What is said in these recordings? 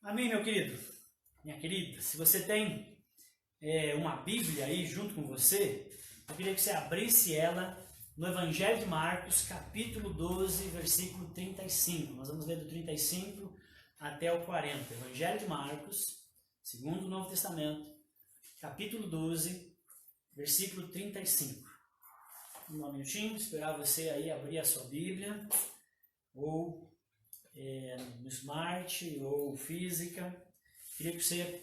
Amém, meu querido? Minha querida, se você tem uma Bíblia aí junto com você, eu queria que você abrisse ela no Evangelho de Marcos, capítulo 12, versículo 35. Nós vamos ler do 35 até o 40. Evangelho de Marcos, segundo o Novo Testamento, capítulo 12, versículo 35. Um minutinho, esperar você aí abrir a sua Bíblia, ou no Smart, ou física. Queria que você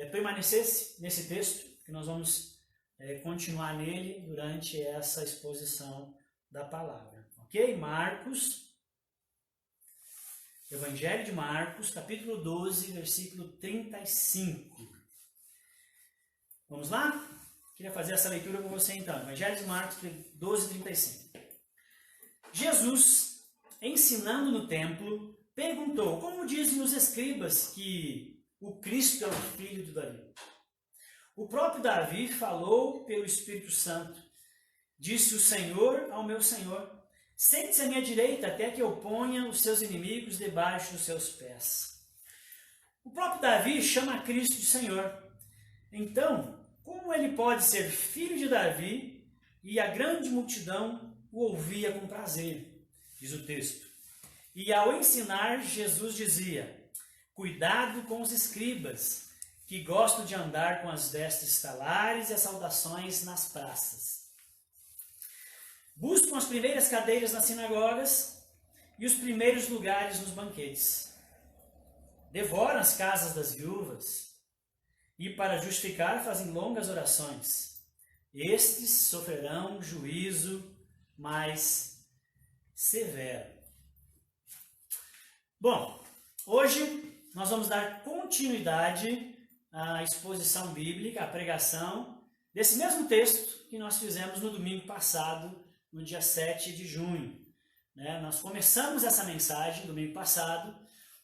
permanecesse nesse texto, que nós vamos continuar nele durante essa exposição da palavra. Ok? Marcos, Evangelho de Marcos, capítulo 12, versículo 35. Vamos lá? Queria fazer essa leitura com você então. Evangelho de Marcos 12, 35. Jesus, ensinando no templo, perguntou: como dizem os escribas que o Cristo é o filho de Davi? O próprio Davi falou pelo Espírito Santo. Disse o Senhor ao meu Senhor: sente-se à minha direita até que eu ponha os seus inimigos debaixo dos seus pés. O próprio Davi chama Cristo de Senhor. Então, como ele pode ser filho de Davi e a grande multidão o ouvia com prazer? Diz o texto. E ao ensinar, Jesus dizia: cuidado com os escribas, que gostam de andar com as vestes talares e as saudações nas praças. Buscam as primeiras cadeiras nas sinagogas e os primeiros lugares nos banquetes. Devoram as casas das viúvas e, para justificar, fazem longas orações. Estes sofrerão juízo mais severo. Bom, hoje nós vamos dar continuidade à exposição bíblica, à pregação desse mesmo texto que nós fizemos no domingo passado, no dia 7 de junho. Nós começamos essa mensagem domingo passado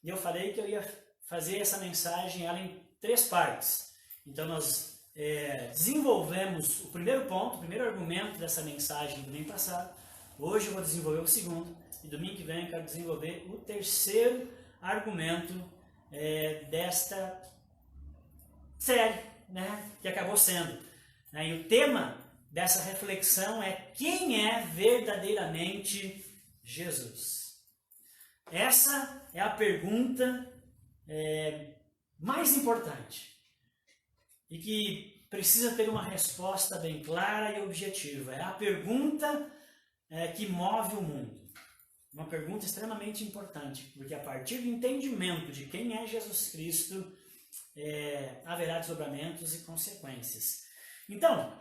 e eu falei que eu ia fazer essa mensagem ela em 3 partes. Então nós desenvolvemos o primeiro ponto, o primeiro argumento dessa mensagem do domingo passado. Hoje eu vou desenvolver o segundo e domingo que vem eu quero desenvolver o terceiro argumento desta série, que acabou sendo. E o tema dessa reflexão é: quem é verdadeiramente Jesus? Essa é a pergunta mais importante e que precisa ter uma resposta bem clara e objetiva. É a pergunta que move o mundo. Uma pergunta extremamente importante, porque a partir do entendimento de quem é Jesus Cristo, haverá desdobramentos e consequências. Então,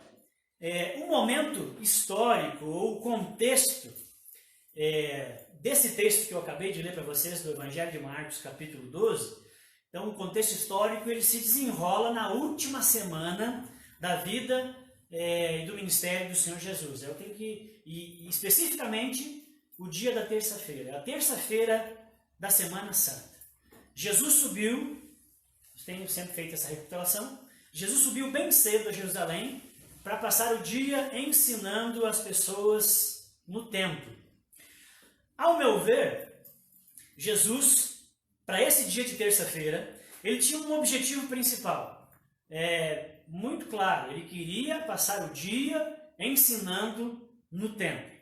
o momento histórico ou o contexto desse texto que eu acabei de ler para vocês, do Evangelho de Marcos, capítulo 12, então o contexto histórico ele se desenrola na última semana da vida e do ministério do Senhor Jesus. Eu tenho e especificamente o dia da terça-feira, a terça-feira da Semana Santa. Jesus subiu, eu tenho sempre feito essa recapitulação, Jesus subiu bem cedo a Jerusalém para passar o dia ensinando as pessoas no templo. Ao meu ver, Jesus, para esse dia de terça-feira, ele tinha um objetivo principal, muito claro. Ele queria passar o dia ensinando no templo.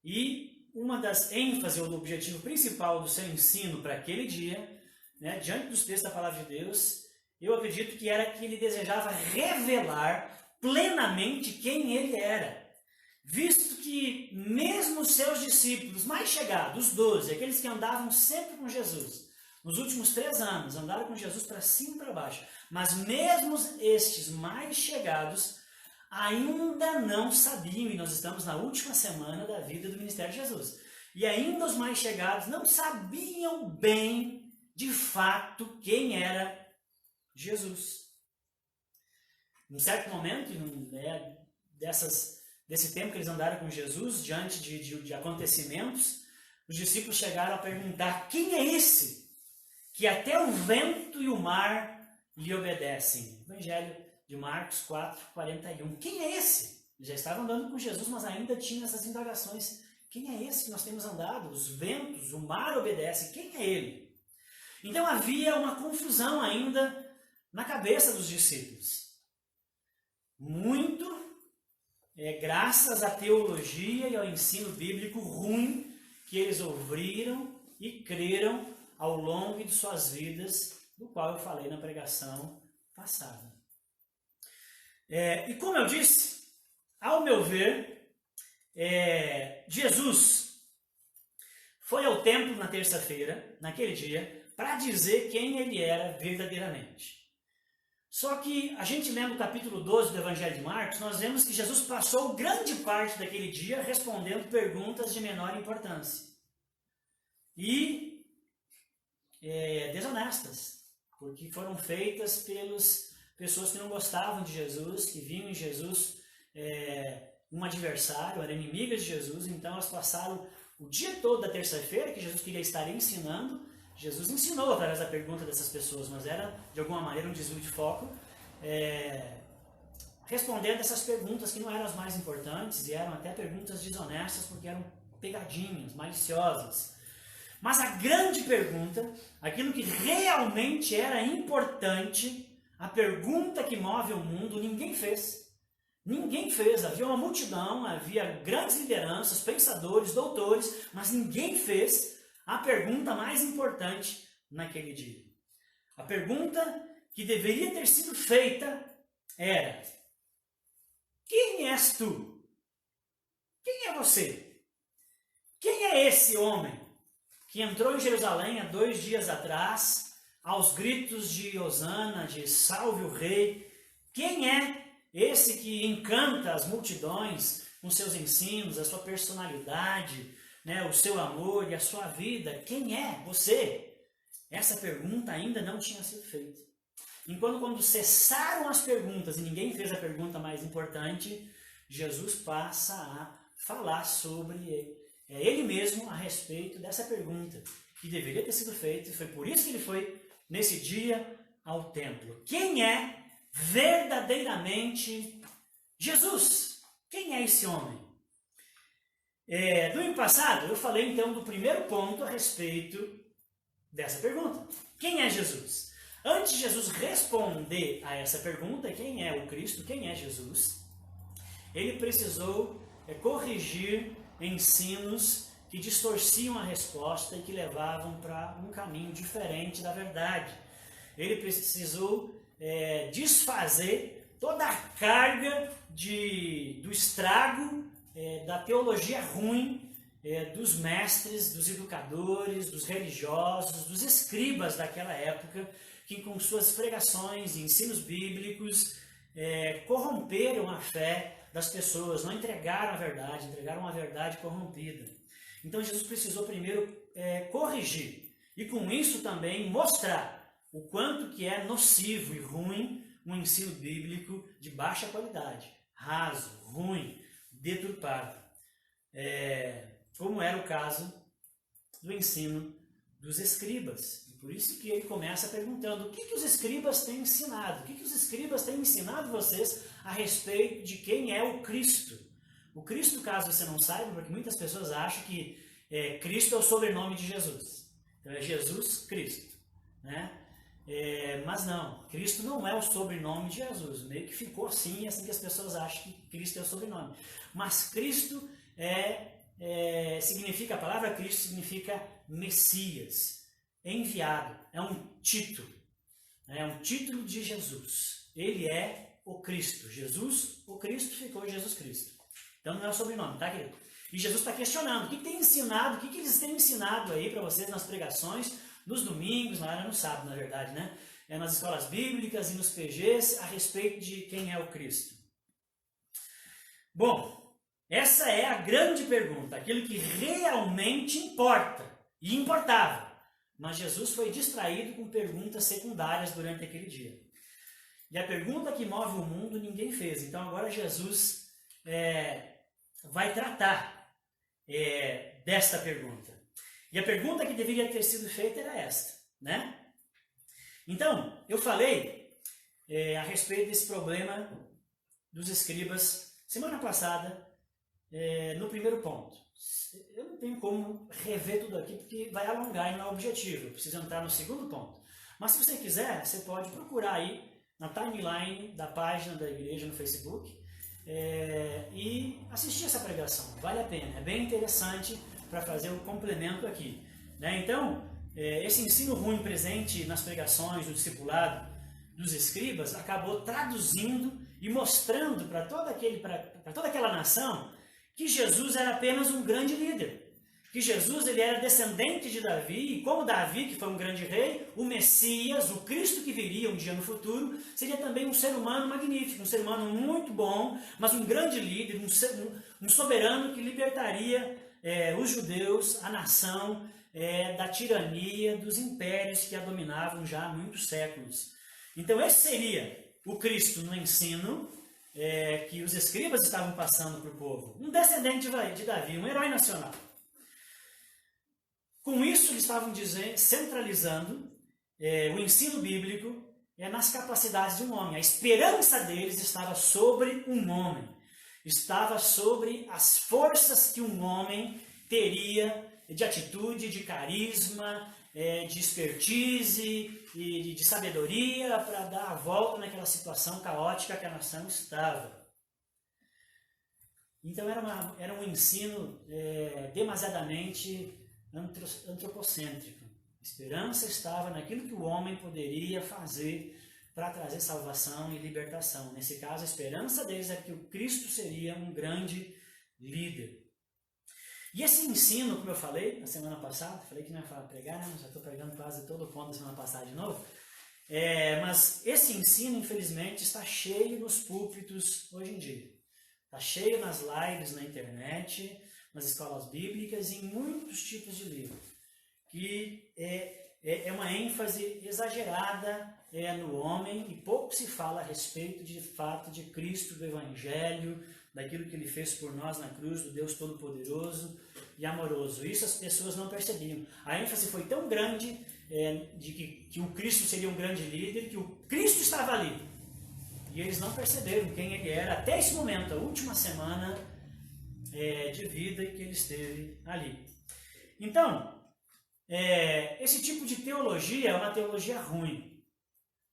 E uma das ênfases ou do objetivo principal do seu ensino para aquele dia, diante dos textos da Palavra de Deus, eu acredito que era que ele desejava revelar plenamente quem ele era, visto que mesmo os seus discípulos mais chegados, os 12, aqueles que andavam sempre com Jesus, nos últimos 3 anos, andaram com Jesus para cima e para baixo, mas mesmo estes mais chegados ainda não sabiam, e nós estamos na última semana da vida do ministério de Jesus, e ainda os mais chegados não sabiam bem, de fato, quem era Jesus. Em certo momento, desse tempo que eles andaram com Jesus, diante de acontecimentos, os discípulos chegaram a perguntar: quem é esse que até o vento e o mar lhe obedecem? Evangelho de Marcos 4, 41. Quem é esse? Eles já estavam andando com Jesus, mas ainda tinham essas indagações. Quem é esse que nós temos andado? Os ventos, o mar obedecem. Quem é ele? Então havia uma confusão ainda na cabeça dos discípulos. Muito graças à teologia e ao ensino bíblico ruim que eles ouviram e creram ao longo de suas vidas, do qual eu falei na pregação passada. E como eu disse, ao meu ver, Jesus foi ao templo na terça-feira, naquele dia, para dizer quem ele era verdadeiramente. Só que a gente lendo o capítulo 12 do Evangelho de Marcos, nós vemos que Jesus passou grande parte daquele dia respondendo perguntas de menor importância. E desonestas, porque foram feitas pelas pessoas que não gostavam de Jesus, que viam em Jesus um adversário, eram inimigas de Jesus, então elas passaram o dia todo da terça-feira, que Jesus queria estar ensinando. Jesus ensinou através da pergunta dessas pessoas, mas era de alguma maneira um desvio de foco, respondendo essas perguntas que não eram as mais importantes e eram até perguntas desonestas, porque eram pegadinhas, maliciosas. Mas a grande pergunta, aquilo que realmente era importante, a pergunta que move o mundo, ninguém fez. Ninguém fez. Havia uma multidão, havia grandes lideranças, pensadores, doutores, mas ninguém fez a pergunta mais importante naquele dia. A pergunta que deveria ter sido feita era: quem és tu? Quem é você? Quem é esse homem que entrou em Jerusalém há 2 dias atrás, aos gritos de Hosana, de salve o rei? Quem é esse que encanta as multidões com seus ensinos, a sua personalidade, o seu amor e a sua vida? Quem é você? Essa pergunta ainda não tinha sido feita. Enquanto quando cessaram as perguntas e ninguém fez a pergunta mais importante, Jesus passa a falar sobre ele mesmo a respeito dessa pergunta que deveria ter sido feita, e foi por isso que ele foi nesse dia ao templo. Quem é verdadeiramente Jesus? Quem é esse homem? Domingo passado eu falei então do primeiro ponto a respeito dessa pergunta. Quem é Jesus? Antes de Jesus responder a essa pergunta, quem é o Cristo, quem é Jesus, ele precisou corrigir ensinos que distorciam a resposta e que levavam para um caminho diferente da verdade. Ele precisou desfazer toda a carga do estrago da teologia ruim dos mestres, dos educadores, dos religiosos, dos escribas daquela época, que com suas pregações e ensinos bíblicos corromperam a fé das pessoas, não entregaram a verdade, entregaram a verdade corrompida. Então Jesus precisou primeiro corrigir e com isso também mostrar o quanto que é nocivo e ruim um ensino bíblico de baixa qualidade, raso, ruim, deturpado, como era o caso do ensino dos escribas. E por isso que ele começa perguntando: o que os escribas têm ensinado? O que os escribas têm ensinado vocês a respeito de quem é o Cristo? O Cristo, caso você não saiba, porque muitas pessoas acham que Cristo é o sobrenome de Jesus. Então é Jesus Cristo, né? Mas não, Cristo não é o sobrenome de Jesus. Meio que ficou assim, assim que as pessoas acham que Cristo é o sobrenome. Mas Cristo significa, a palavra Cristo significa Messias, enviado, é um título de Jesus. Ele é o Cristo. Jesus, o Cristo, ficou Jesus Cristo. Então não é o sobrenome, tá, querido? E Jesus está questionando: o que tem ensinado, o que eles têm ensinado aí para vocês nas pregações, nos domingos, não era no sábado, na verdade, né? Nas escolas bíblicas e nos PGs, a respeito de quem é o Cristo. Bom, essa é a grande pergunta, aquilo que realmente importa e importava. Mas Jesus foi distraído com perguntas secundárias durante aquele dia. E a pergunta que move o mundo ninguém fez. Então agora Jesus vai tratar desta pergunta. E a pergunta que deveria ter sido feita era esta, né? Então, eu falei a respeito desse problema dos escribas semana passada, no primeiro ponto. eu não tenho como rever tudo aqui porque vai alongar e não é o objetivo. Eu preciso entrar no segundo ponto. Mas se você quiser, você pode procurar aí na timeline da página da igreja no Facebook e assistir essa pregação. Vale a pena, é bem interessante para fazer o complemento aqui. Né? Então, esse ensino ruim presente nas pregações do discipulado dos escribas acabou traduzindo e mostrando para toda aquela nação que Jesus era apenas um grande líder. Que Jesus ele era descendente de Davi, e como Davi, que foi um grande rei, o Messias, o Cristo que viria um dia no futuro, seria também um ser humano magnífico, um ser humano muito bom, mas um grande líder, um soberano que libertaria os judeus, a nação, da tirania dos impérios que a dominavam já há muitos séculos. Então esse seria o Cristo no ensino que os escribas estavam passando para o povo. Um descendente de Davi, um herói nacional. Com isso, eles estavam centralizando o ensino bíblico nas capacidades de um homem. A esperança deles estava sobre um homem. Estava sobre as forças que um homem teria de atitude, de carisma, de expertise e de sabedoria para dar a volta naquela situação caótica que a nação estava. Então era um ensino demasiadamente antropocêntrico. A esperança estava naquilo que o homem poderia fazer para trazer salvação e libertação. Nesse caso, a esperança deles é que o Cristo seria um grande líder. E esse ensino, como eu falei na semana passada, falei que não ia pregar, né? Já estou pregando quase todo o ponto da semana passada de novo. Mas esse ensino, infelizmente, está cheio nos púlpitos hoje em dia. Está cheio nas lives na internet, nas escolas bíblicas e em muitos tipos de livros. Que é uma ênfase exagerada no homem e pouco se fala a respeito de fato de Cristo, do Evangelho, daquilo que Ele fez por nós na cruz, do Deus Todo-Poderoso e Amoroso. Isso as pessoas não percebiam. A ênfase foi tão grande de que o Cristo seria um grande líder, que o Cristo estava ali. E eles não perceberam quem Ele era até esse momento, a última semana de vida que Ele esteve ali. Então, esse tipo de teologia é uma teologia ruim.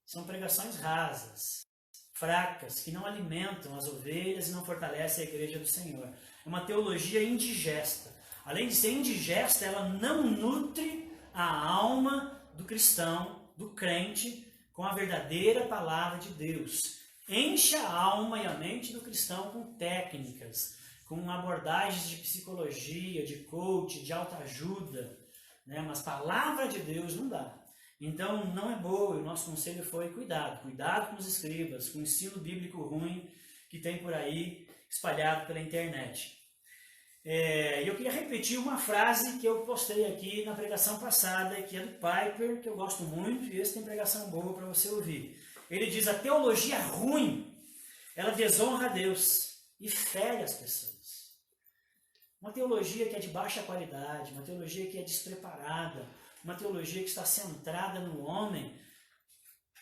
São pregações rasas, fracas, que não alimentam as ovelhas e não fortalecem a igreja do Senhor. É uma teologia indigesta. Além de ser indigesta, ela não nutre a alma do cristão, do crente, com a verdadeira palavra de Deus. Enche a alma e a mente do cristão com técnicas, com abordagens de psicologia, de coach, de autoajuda, né? Mas palavra de Deus não dá. Então não é boa, e o nosso conselho foi cuidado com os escribas, com o ensino bíblico ruim que tem por aí espalhado pela internet. E eu queria repetir uma frase que eu postei aqui na pregação passada, que é do Piper, que eu gosto muito, e esse tem pregação boa para você ouvir. Ele diz: a teologia ruim, ela desonra a Deus e fere as pessoas. Uma teologia que é de baixa qualidade, uma teologia que é despreparada, uma teologia que está centrada no homem,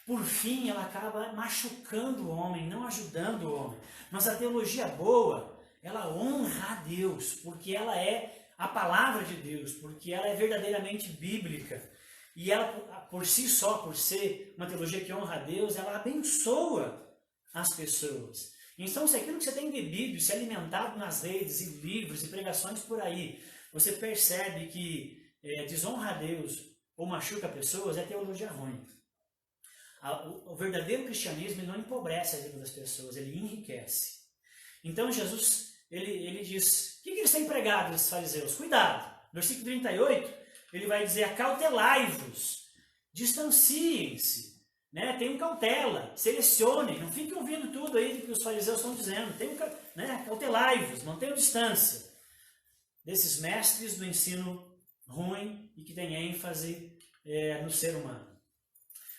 por fim ela acaba machucando o homem, não ajudando o homem. Mas a teologia boa, ela honra a Deus, porque ela é a palavra de Deus, porque ela é verdadeiramente bíblica. E ela, por si só, por ser uma teologia que honra a Deus, ela abençoa as pessoas. Então, se aquilo que você tem bebido e se alimentado nas redes e livros e pregações por aí, você percebe que desonra a Deus ou machuca pessoas, é teologia ruim. O verdadeiro cristianismo ele não empobrece a vida das pessoas, ele enriquece. Então Jesus ele diz: o que eles têm pregado, esses fariseus? Cuidado! Versículo 38, ele vai dizer: acautelai-vos, distanciem-se, né? Tenham cautela, selecionem, não fiquem ouvindo tudo aí que os fariseus estão dizendo, cautelai-vos, mantenham distância desses mestres do ensino ruim e que tem ênfase no ser humano.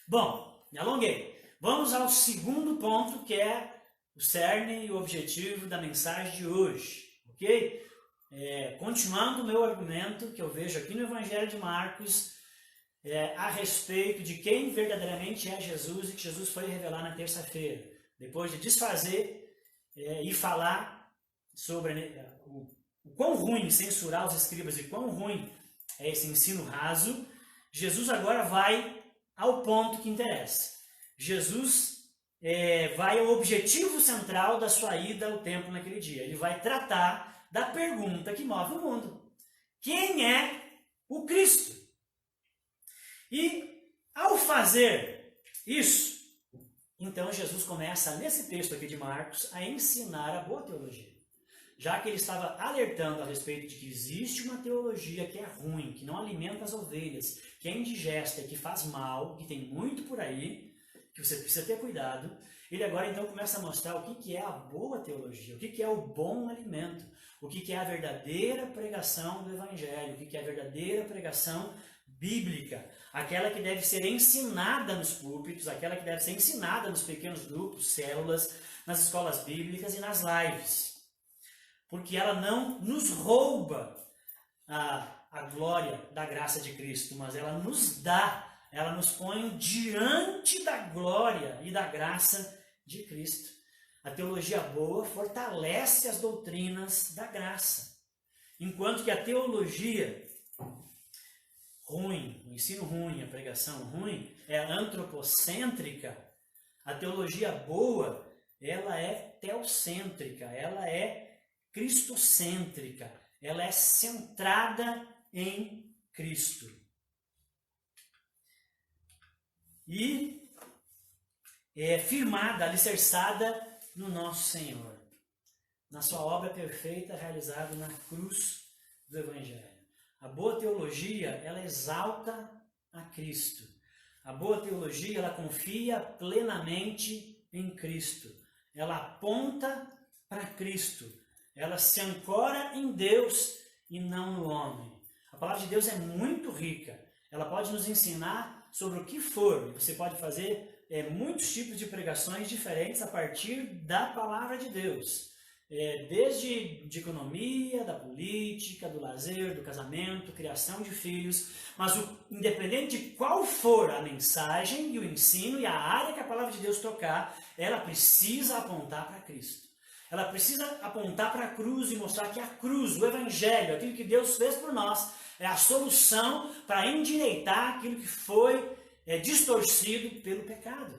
Bom, me alonguei. Vamos ao segundo ponto, que é o cerne e o objetivo da mensagem de hoje, ok? Continuando o meu argumento que eu vejo aqui no Evangelho de Marcos a respeito de quem verdadeiramente é Jesus e que Jesus foi revelar na terça-feira, depois de desfazer e falar sobre o o quão ruim censurar os escribas e quão ruim é esse ensino raso, Jesus agora vai ao ponto que interessa. Jesus vai ao objetivo central da sua ida ao templo naquele dia. Ele vai tratar da pergunta que move o mundo. Quem é o Cristo? E ao fazer isso, então Jesus começa, nesse texto aqui de Marcos, a ensinar a boa teologia. Já que ele estava alertando a respeito de que existe uma teologia que é ruim, que não alimenta as ovelhas, que é indigesta, que faz mal, que tem muito por aí, que você precisa ter cuidado, ele agora então começa a mostrar o que é a boa teologia, o que é o bom alimento, o que é a verdadeira pregação do Evangelho, o que é a verdadeira pregação bíblica, aquela que deve ser ensinada nos púlpitos, aquela que deve ser ensinada nos pequenos grupos, células, nas escolas bíblicas e nas lives. Porque ela não nos rouba a glória da graça de Cristo, mas ela nos dá, ela nos põe diante da glória e da graça de Cristo. A teologia boa fortalece as doutrinas da graça, enquanto que a teologia ruim, o ensino ruim, a pregação ruim, é antropocêntrica. A teologia boa, ela é teocêntrica, ela é cristocêntrica, ela é centrada em Cristo. E é firmada, alicerçada no nosso Senhor, na sua obra perfeita realizada na cruz do Evangelho. A boa teologia, ela exalta a Cristo. A boa teologia, ela confia plenamente em Cristo. Ela aponta para Cristo. Ela se ancora em Deus e não no homem. A palavra de Deus é muito rica. Ela pode nos ensinar sobre o que for. Você pode fazer muitos tipos de pregações diferentes a partir da palavra de Deus. Desde de economia, da política, do lazer, do casamento, criação de filhos, mas independente de qual for a mensagem e o ensino e a área que a palavra de Deus tocar, ela precisa apontar para Cristo. Ela precisa apontar para a cruz e mostrar que a cruz, o Evangelho, aquilo que Deus fez por nós, é a solução para endireitar aquilo que foi distorcido pelo pecado.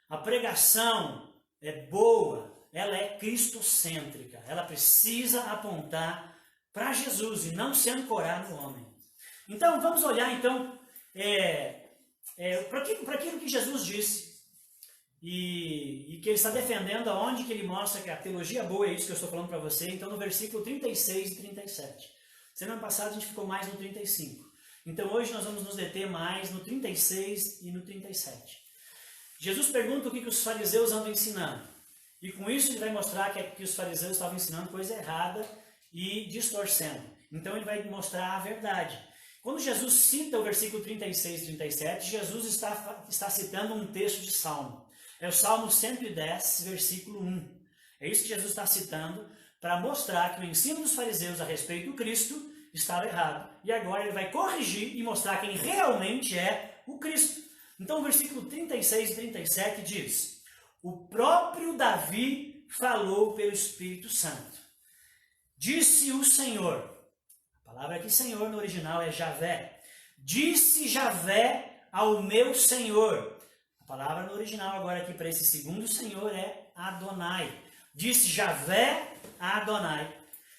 A pregação é boa, ela é cristocêntrica, ela precisa apontar para Jesus e não se ancorar no homem. Então, vamos olhar para aquilo que Jesus disse e que ele está defendendo, aonde que ele mostra que a teologia boa é isso que eu estou falando para você. Então, no versículo 36 e 37. Semana passada a gente ficou mais no 35. Então, hoje nós vamos nos deter mais no 36 e no 37. Jesus pergunta o que os fariseus andam ensinando. E com isso ele vai mostrar que os fariseus estavam ensinando coisa errada e distorcendo. Então ele vai mostrar a verdade. Quando Jesus cita o versículo 36 e 37, Jesus está citando um texto de Salmo. É o Salmo 110, versículo 1. É isso que Jesus está citando para mostrar que o ensino dos fariseus a respeito do Cristo estava errado. E agora ele vai corrigir e mostrar quem realmente é o Cristo. Então o versículo 36 e 37 diz: o próprio Davi falou pelo Espírito Santo. Disse o Senhor. A palavra aqui Senhor no original é Javé. Disse Javé ao meu Senhor. A palavra no original agora aqui para esse segundo Senhor é Adonai. Disse Javé a Adonai: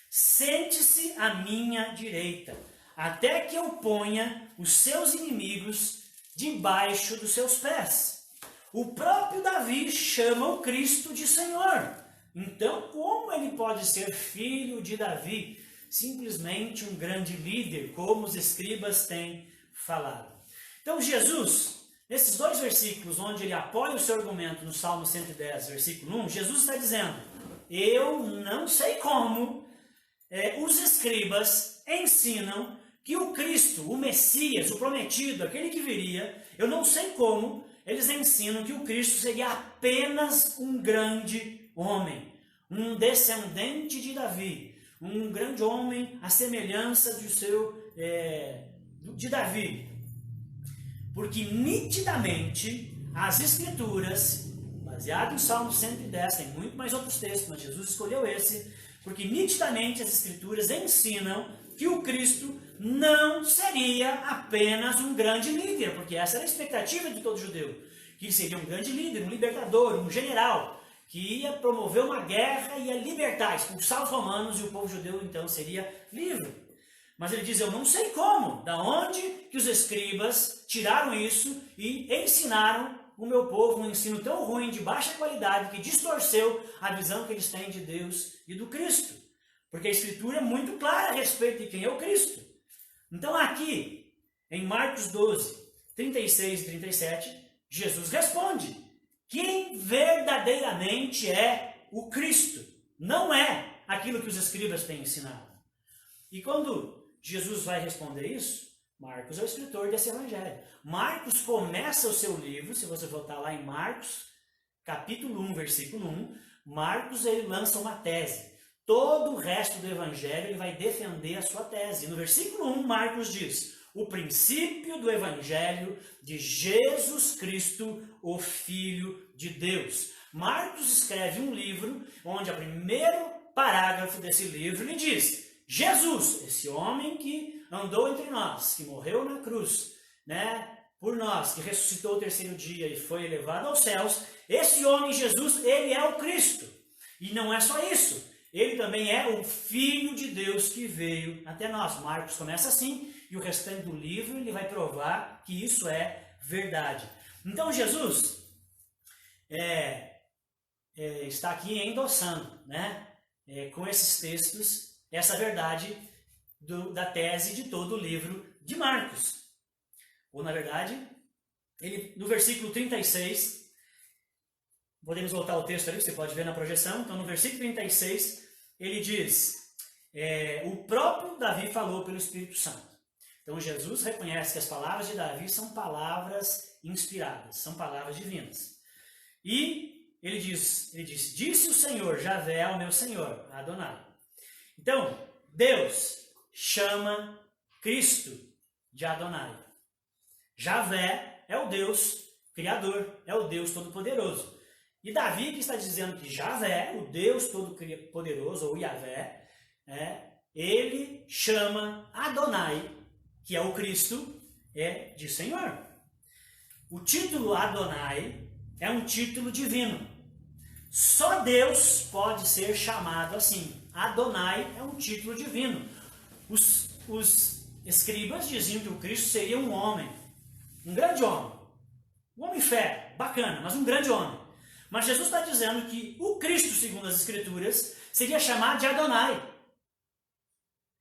sente-se à minha direita, até que eu ponha os seus inimigos debaixo dos seus pés. O próprio Davi chama o Cristo de Senhor. Então, como ele pode ser filho de Davi? Simplesmente um grande líder, como os escribas têm falado. Então, Jesus, nesses dois versículos, onde ele apoia o seu argumento no Salmo 110, versículo 1, Jesus está dizendo: eu não sei como os escribas ensinam que o Cristo, o Messias, o prometido, aquele que viria, eu não sei como eles ensinam que o Cristo seria apenas um grande homem, um descendente de Davi, um grande homem à semelhança de Davi. Porque nitidamente as Escrituras, baseado em Salmo 110, tem muito mais outros textos, mas Jesus escolheu esse, Porque nitidamente as Escrituras ensinam que o Cristo não seria apenas um grande líder, porque essa era a expectativa de todo judeu, que seria um grande líder, um libertador, um general, que ia promover uma guerra e ia libertar, expulsar os romanos, e o povo judeu então seria livre. Mas ele diz, eu não sei como, da onde que os escribas tiraram isso e ensinaram o meu povo um ensino tão ruim, de baixa qualidade, que distorceu a visão que eles têm de Deus e do Cristo. Porque a Escritura é muito clara a respeito de quem é o Cristo. Então aqui, em Marcos 12, 36 e 37, Jesus responde: quem verdadeiramente é o Cristo, não é aquilo que os escribas têm ensinado. E quando Jesus vai responder isso, Marcos é o escritor desse evangelho. Marcos começa o seu livro, se você voltar lá em Marcos, capítulo 1, versículo 1, Marcos ele lança uma tese. Todo o resto do evangelho ele vai defender a sua tese. No versículo 1, Marcos diz: o princípio do evangelho de Jesus Cristo, o Filho de Deus. Marcos escreve um livro onde o primeiro parágrafo desse livro ele diz: Jesus, esse homem que andou entre nós, que morreu na cruz, por nós, que ressuscitou o terceiro dia e foi elevado aos céus, esse homem Jesus, ele é o Cristo. E não é só isso, ele também é o Filho de Deus que veio até nós. Marcos começa assim, e o restante do livro ele vai provar que isso é verdade. Então Jesus está aqui endossando, com esses textos, essa verdade da tese de todo o livro de Marcos. Ou, na verdade, ele, no versículo 36, podemos voltar ao texto ali, você pode ver na projeção. Então, no versículo 36, ele diz, o próprio Davi falou pelo Espírito Santo. Então, Jesus reconhece que as palavras de Davi são palavras inspiradas, são palavras divinas. E ele diz, disse o Senhor, Javé ao meu Senhor, Adonai. Então, Deus chama Cristo de Adonai. Javé é o Deus Criador, é o Deus Todo-Poderoso. E Davi que está dizendo que Javé, o Deus Todo-Poderoso, ou Yahvé, ele chama Adonai, que é o Cristo, de Senhor. O título Adonai é um título divino. Só Deus pode ser chamado assim. Adonai é um título divino. Os escribas diziam que o Cristo seria um homem, um grande homem, um homem fé, bacana, mas um grande homem. Mas Jesus está dizendo que o Cristo, segundo as Escrituras, seria chamado de Adonai.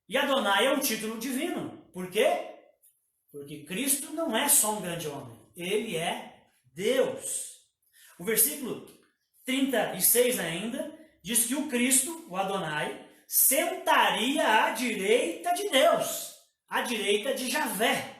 E Adonai é um título divino. Por quê? Porque Cristo não é só um grande homem, ele é Deus. O versículo 36 ainda diz que o Cristo, o Adonai, sentaria à direita de Deus, à direita de Javé.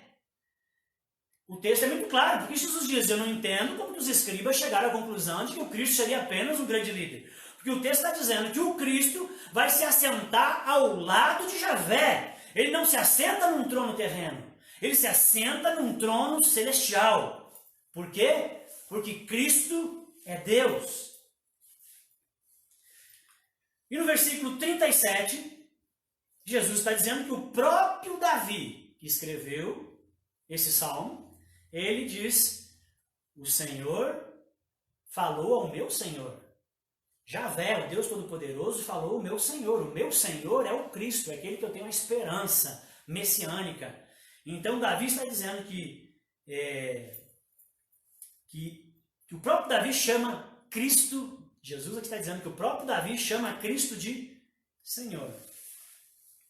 O texto é muito claro, porque Jesus diz, eu não entendo como os escribas chegaram à conclusão de que o Cristo seria apenas um grande líder. Porque o texto está dizendo que o Cristo vai se assentar ao lado de Javé. Ele não se assenta num trono terreno, ele se assenta num trono celestial. Por quê? Porque Cristo é Deus. E no versículo 37, Jesus está dizendo que o próprio Davi, que escreveu esse salmo, ele diz, o Senhor falou ao meu Senhor. Javé, o Deus Todo-Poderoso, falou ao meu Senhor. O meu Senhor é o Cristo, é aquele que eu tenho a esperança messiânica. Então Davi está dizendo que o próprio Davi chama Cristo, Jesus aqui está dizendo que o próprio Davi chama Cristo de Senhor.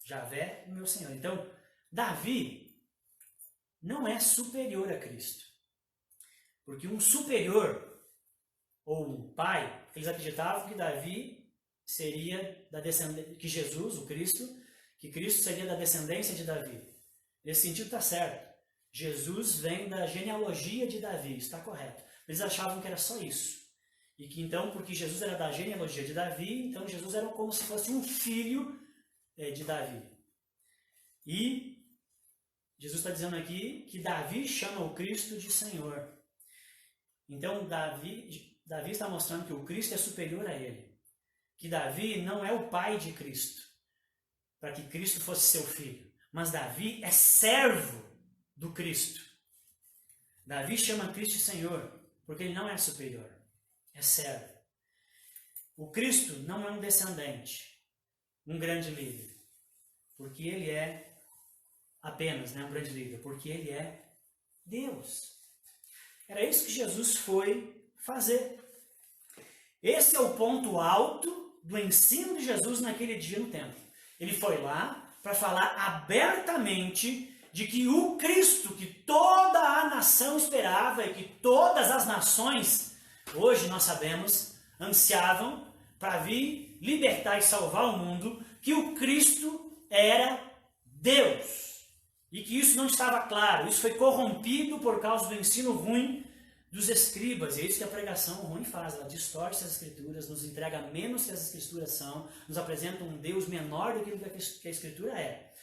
Javé, o meu Senhor. Então, Davi não é superior a Cristo. Porque um superior, ou um pai, eles acreditavam que Davi seria da descendência, que Jesus, o Cristo, que Cristo seria da descendência de Davi. Nesse sentido está certo. Jesus vem da genealogia de Davi, está correto. Eles achavam que era só isso. E que então, porque Jesus era da genealogia de Davi, então Jesus era como se fosse um filho de Davi. E Jesus está dizendo aqui que Davi chama o Cristo de Senhor. Então Davi está mostrando que o Cristo é superior a ele. que Davi não é o pai de Cristo, para que Cristo fosse seu filho, mas Davi é servo do Cristo. Davi chama Cristo Senhor, porque ele não é superior, é servo. O Cristo não é um descendente, um grande líder, porque ele é apenas um grande líder, porque ele é Deus. Era isso que Jesus foi fazer. Esse é o ponto alto do ensino de Jesus naquele dia no templo. Ele foi lá para falar abertamente de que o Cristo que toda a nação esperava e que todas as nações, hoje nós sabemos, ansiavam para vir libertar e salvar o mundo, que o Cristo era Deus. E que isso não estava claro, isso foi corrompido por causa do ensino ruim dos escribas. E é isso que a pregação ruim faz, ela distorce as escrituras, nos entrega menos que as escrituras são, nos apresenta um Deus menor do que a escritura é.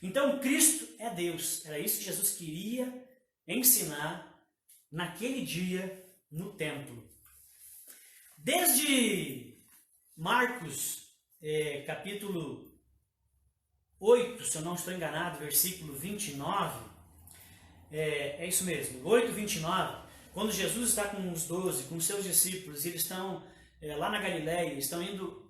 Então Cristo é Deus, era isso que Jesus queria ensinar naquele dia no templo. Desde Marcos, capítulo 8, se eu não estou enganado, versículo 29, é isso mesmo, 8, 29, quando Jesus está com os 12, com os seus discípulos, e eles estão lá na Galileia, estão indo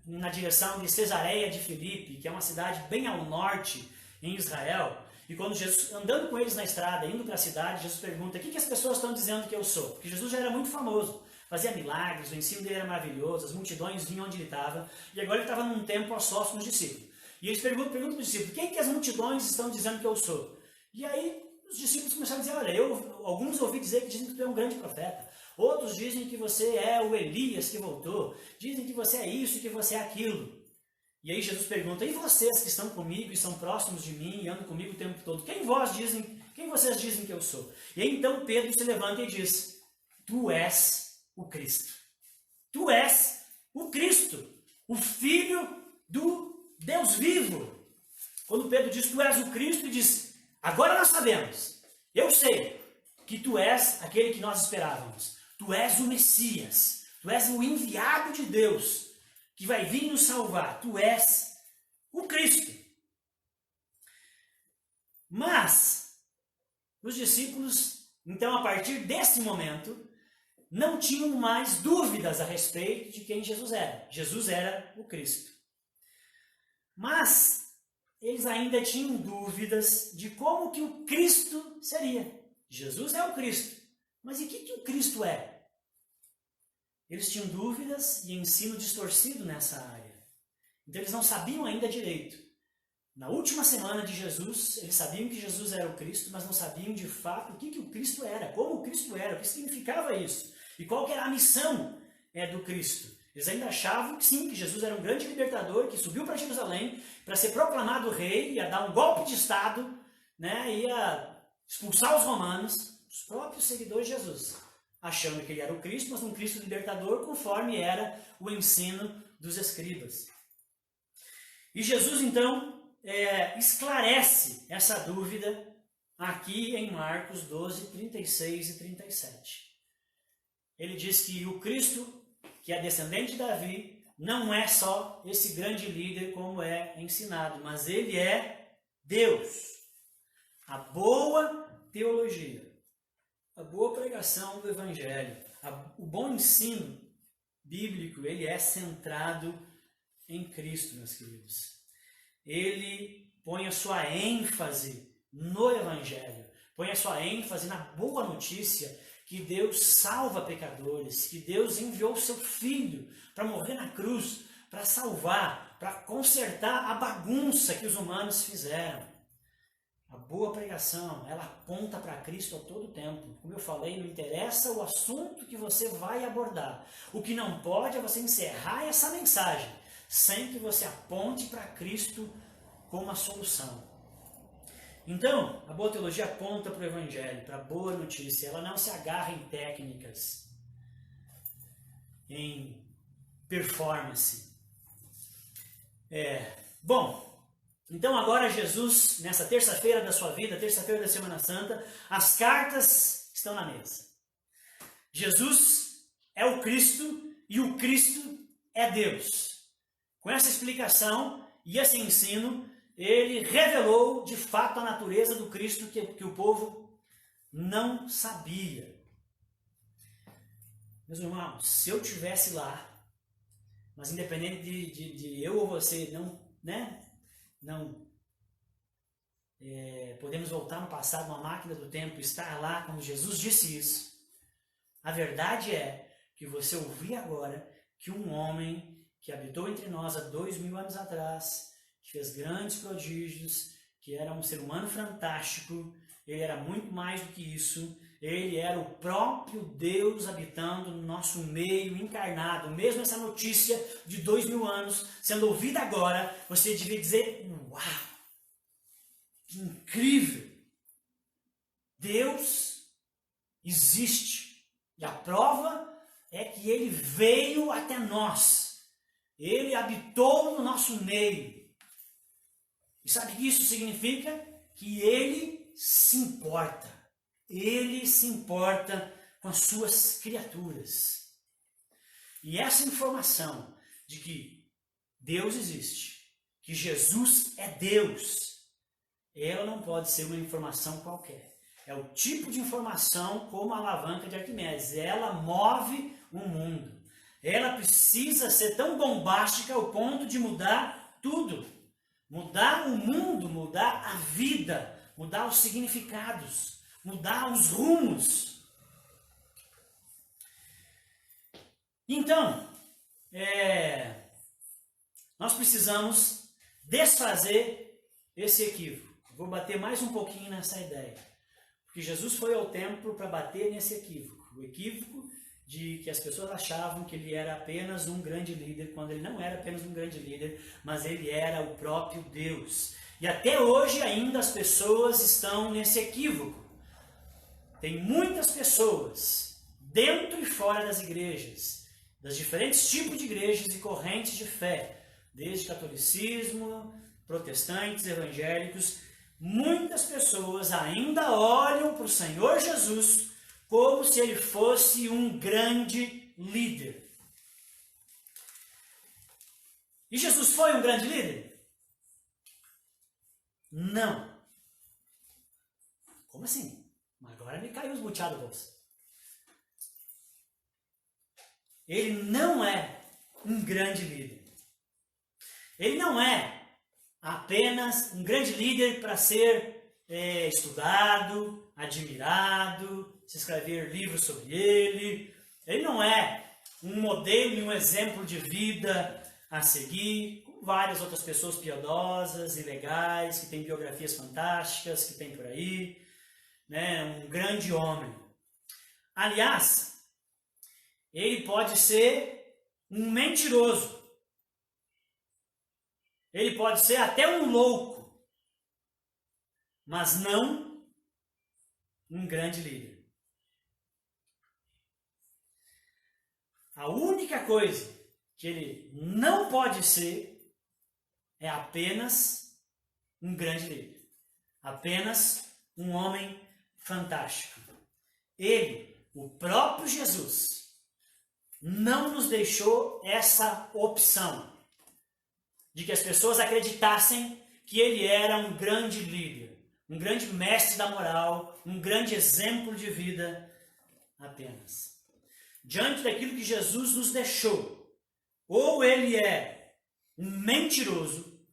na direção de Cesareia de Filipe, que é uma cidade bem ao norte em Israel, e quando Jesus, andando com eles na estrada, indo para a cidade, Jesus pergunta: o que as pessoas estão dizendo que eu sou? Porque Jesus já era muito famoso, fazia milagres, o ensino dele era maravilhoso, as multidões vinham onde ele estava, e agora ele estava num templo a sós com os discípulos. E eles perguntam para os discípulos: quem que as multidões estão dizendo que eu sou? E aí os discípulos começaram a dizer: olha, alguns ouvi dizer que dizem que tu é um grande profeta, outros dizem que você é o Elias que voltou, dizem que você é isso e que você é aquilo. E aí Jesus pergunta: e vocês que estão comigo e são próximos de mim e andam comigo o tempo todo, quem vocês dizem que eu sou? E aí então Pedro se levanta e diz: tu és o Cristo. Tu és o Cristo, o Filho do Deus vivo. Quando Pedro diz tu és o Cristo, ele diz: agora nós sabemos, eu sei que tu és aquele que nós esperávamos. Tu és o Messias, tu és o enviado de Deus, que vai vir nos salvar. Tu és o Cristo. Mas os discípulos, então, a partir desse momento, não tinham mais dúvidas a respeito de quem Jesus era. Jesus era o Cristo. Mas eles ainda tinham dúvidas de como que o Cristo seria. Jesus é o Cristo, mas e o que o Cristo é? Eles tinham dúvidas e ensino distorcido nessa área. Então eles não sabiam ainda direito. Na última semana de Jesus, eles sabiam que Jesus era o Cristo, mas não sabiam de fato o que o Cristo era, como o Cristo era, o que significava isso, e qual que era a missão do Cristo. Eles ainda achavam que sim, que Jesus era um grande libertador, que subiu para Jerusalém para ser proclamado rei, ia dar um golpe de Estado, ia expulsar os romanos, os próprios seguidores de Jesus, achando que ele era o Cristo, mas um Cristo libertador, conforme era o ensino dos escribas. E Jesus, então, esclarece essa dúvida aqui em Marcos 12, 36 e 37. Ele diz que o Cristo, que é descendente de Davi, não é só esse grande líder como é ensinado, mas ele é Deus. A boa teologia, a boa pregação do Evangelho, o bom ensino bíblico, ele é centrado em Cristo, meus queridos. Ele põe a sua ênfase no Evangelho, põe a sua ênfase na boa notícia que Deus salva pecadores, que Deus enviou o seu Filho para morrer na cruz, para salvar, para consertar a bagunça que os humanos fizeram. A boa pregação, ela aponta para Cristo a todo tempo. Como eu falei, não interessa o assunto que você vai abordar. O que não pode é você encerrar essa mensagem sem que você aponte para Cristo como a solução. Então, a boa teologia aponta para o Evangelho, para a boa notícia. Ela não se agarra em técnicas, em performance. Bom, então agora Jesus, nessa terça-feira da sua vida, terça-feira da Semana Santa, as cartas estão na mesa. Jesus é o Cristo e o Cristo é Deus. Com essa explicação e esse ensino, ele revelou de fato a natureza do Cristo que o povo não sabia. Meus irmãos, se eu estivesse lá, mas independente de eu ou você não podemos voltar no passado, uma máquina do tempo, estar lá quando Jesus disse isso. A verdade é que você ouvir agora que um homem que habitou entre nós há 2000 anos atrás, que fez grandes prodígios, que era um ser humano fantástico, ele era muito mais do que isso, ele era o próprio Deus habitando no nosso meio, encarnado. Mesmo essa notícia de 2000 anos sendo ouvida agora, você devia dizer, uau, que incrível! Deus existe. E a prova é que ele veio até nós. Ele habitou no nosso meio. E sabe o que isso significa? Que ele se importa. Ele se importa com as suas criaturas. E essa informação de que Deus existe, que Jesus é Deus, ela não pode ser uma informação qualquer. É o tipo de informação como a alavanca de Arquimedes. Ela move o mundo. Ela precisa ser tão bombástica ao ponto de mudar tudo. Mudar o mundo, mudar a vida, mudar os significados, mudar os rumos. Então, nós precisamos desfazer esse equívoco. Vou bater mais um pouquinho nessa ideia. Porque Jesus foi ao templo para bater nesse equívoco. O equívoco de que as pessoas achavam que ele era apenas um grande líder, quando ele não era apenas um grande líder, mas ele era o próprio Deus. E até hoje ainda as pessoas estão nesse equívoco. Tem muitas pessoas, dentro e fora das igrejas, das diferentes tipos de igrejas e correntes de fé, desde catolicismo, protestantes, evangélicos, muitas pessoas ainda olham para o Senhor Jesus como se ele fosse um grande líder. E Jesus foi um grande líder? Não. Como assim? Agora me caiu os buteados do bolso. Ele não é um grande líder. Ele não é apenas um grande líder para ser estudado, admirado, se escrever livros sobre ele. Ele não é um modelo e um exemplo de vida a seguir, como várias outras pessoas piedosas e legais, que têm biografias fantásticas, que tem por aí, né? Um grande homem. Aliás, ele pode ser um mentiroso. Ele pode ser até um louco, mas não um grande líder. A única coisa que ele não pode ser é apenas um grande líder. Apenas um homem fantástico. Ele, o próprio Jesus, não nos deixou essa opção de que as pessoas acreditassem que ele era um grande líder, um grande mestre da moral, um grande exemplo de vida apenas. Diante daquilo que Jesus nos deixou, ou ele é um mentiroso,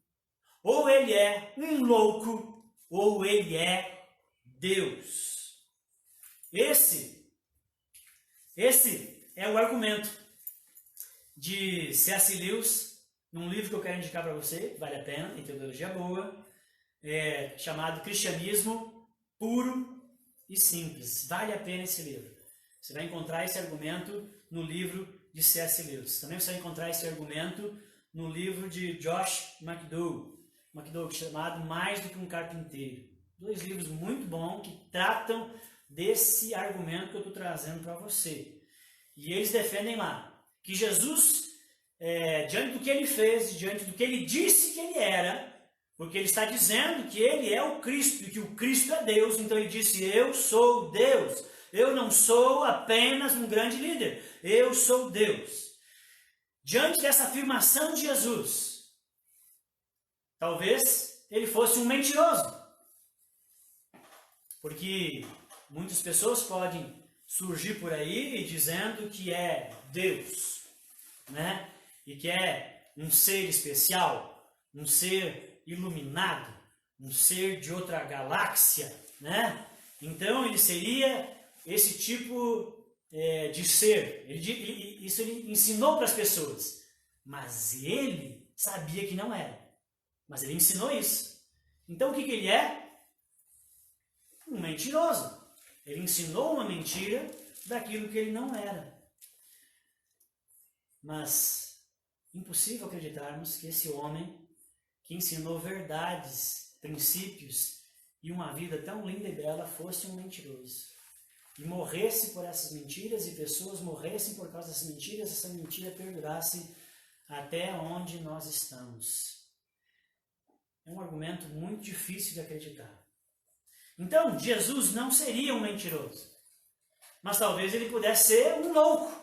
ou ele é um louco, ou ele é Deus. Esse é o argumento de C.S. Lewis, num livro que eu quero indicar para você, vale a pena, tem teologia boa, chamado Cristianismo Puro e Simples. Vale a pena esse livro. Você vai encontrar esse argumento no livro de C.S. Lewis. Também você vai encontrar esse argumento no livro de Josh McDowell, chamado Mais do que um Carpinteiro. 2 livros muito bons que tratam desse argumento que eu estou trazendo para você. E eles defendem lá que Jesus, diante do que ele fez, diante do que ele disse que ele era, porque ele está dizendo que ele é o Cristo e que o Cristo é Deus, então ele disse: eu sou Deus. Eu não sou apenas um grande líder, eu sou Deus. diante dessa afirmação de Jesus, talvez ele fosse um mentiroso. Porque muitas pessoas podem surgir por aí dizendo que é Deus, né? E que é um ser especial, um ser iluminado, um ser de outra galáxia, né? Então ele seria esse tipo de ser. Isso ele ensinou para as pessoas, mas ele sabia que não era. Mas ele ensinou isso. Então o que ele é? Um mentiroso. Ele ensinou uma mentira daquilo que ele não era. Mas impossível acreditarmos que esse homem que ensinou verdades, princípios e uma vida tão linda e bela fosse um mentiroso. E morresse por essas mentiras e pessoas morressem por causa dessas mentiras, essa mentira perdurasse até onde nós estamos. É um argumento muito difícil de acreditar. Então, Jesus não seria um mentiroso, mas talvez ele pudesse ser um louco.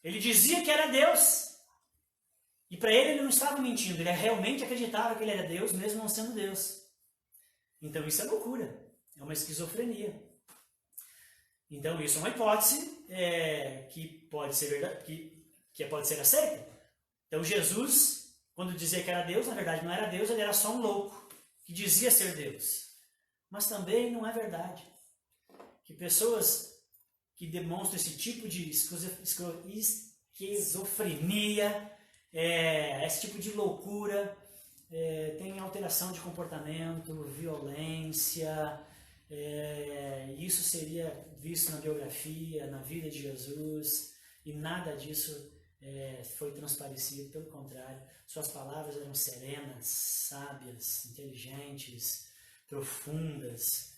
Ele dizia que era Deus, e para ele não estava mentindo, ele realmente acreditava que ele era Deus, mesmo não sendo Deus. Então isso é loucura, é uma esquizofrenia. Então isso é uma hipótese que pode ser verdade, que pode ser aceita. Então Jesus, quando dizia que era Deus, na verdade não era Deus, ele era só um louco, que dizia ser Deus. Mas também não é verdade que pessoas que demonstram esse tipo de esquizofrenia, esse tipo de loucura, tem alteração de comportamento, violência, isso seria visto na biografia, na vida de Jesus, e nada disso foi transparecido, pelo contrário, suas palavras eram serenas, sábias, inteligentes, profundas,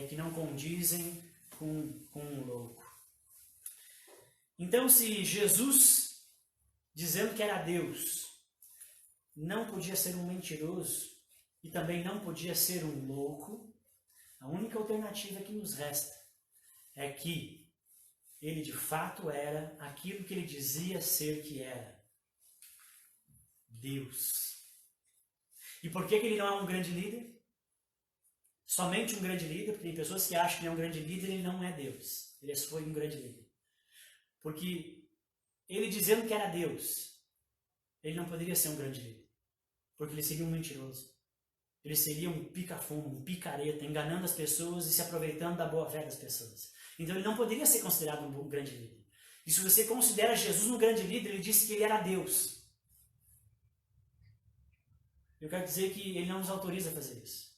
que não condizem com um louco. Então, se Jesus, dizendo que era Deus, não podia ser um mentiroso e também não podia ser um louco, a única alternativa que nos resta é que ele de fato era aquilo que ele dizia ser que era: Deus. E por que ele não é um grande líder? Somente um grande líder, porque tem pessoas que acham que ele é um grande líder e ele não é Deus. Ele foi um grande líder. Porque ele dizendo que era Deus, ele não poderia ser um grande líder. Porque ele seria um mentiroso. Ele seria um pica-fumo, um picareta, enganando as pessoas e se aproveitando da boa-fé das pessoas. Então ele não poderia ser considerado um grande líder. E se você considera Jesus um grande líder, ele disse que ele era Deus. Eu quero dizer que ele não nos autoriza a fazer isso.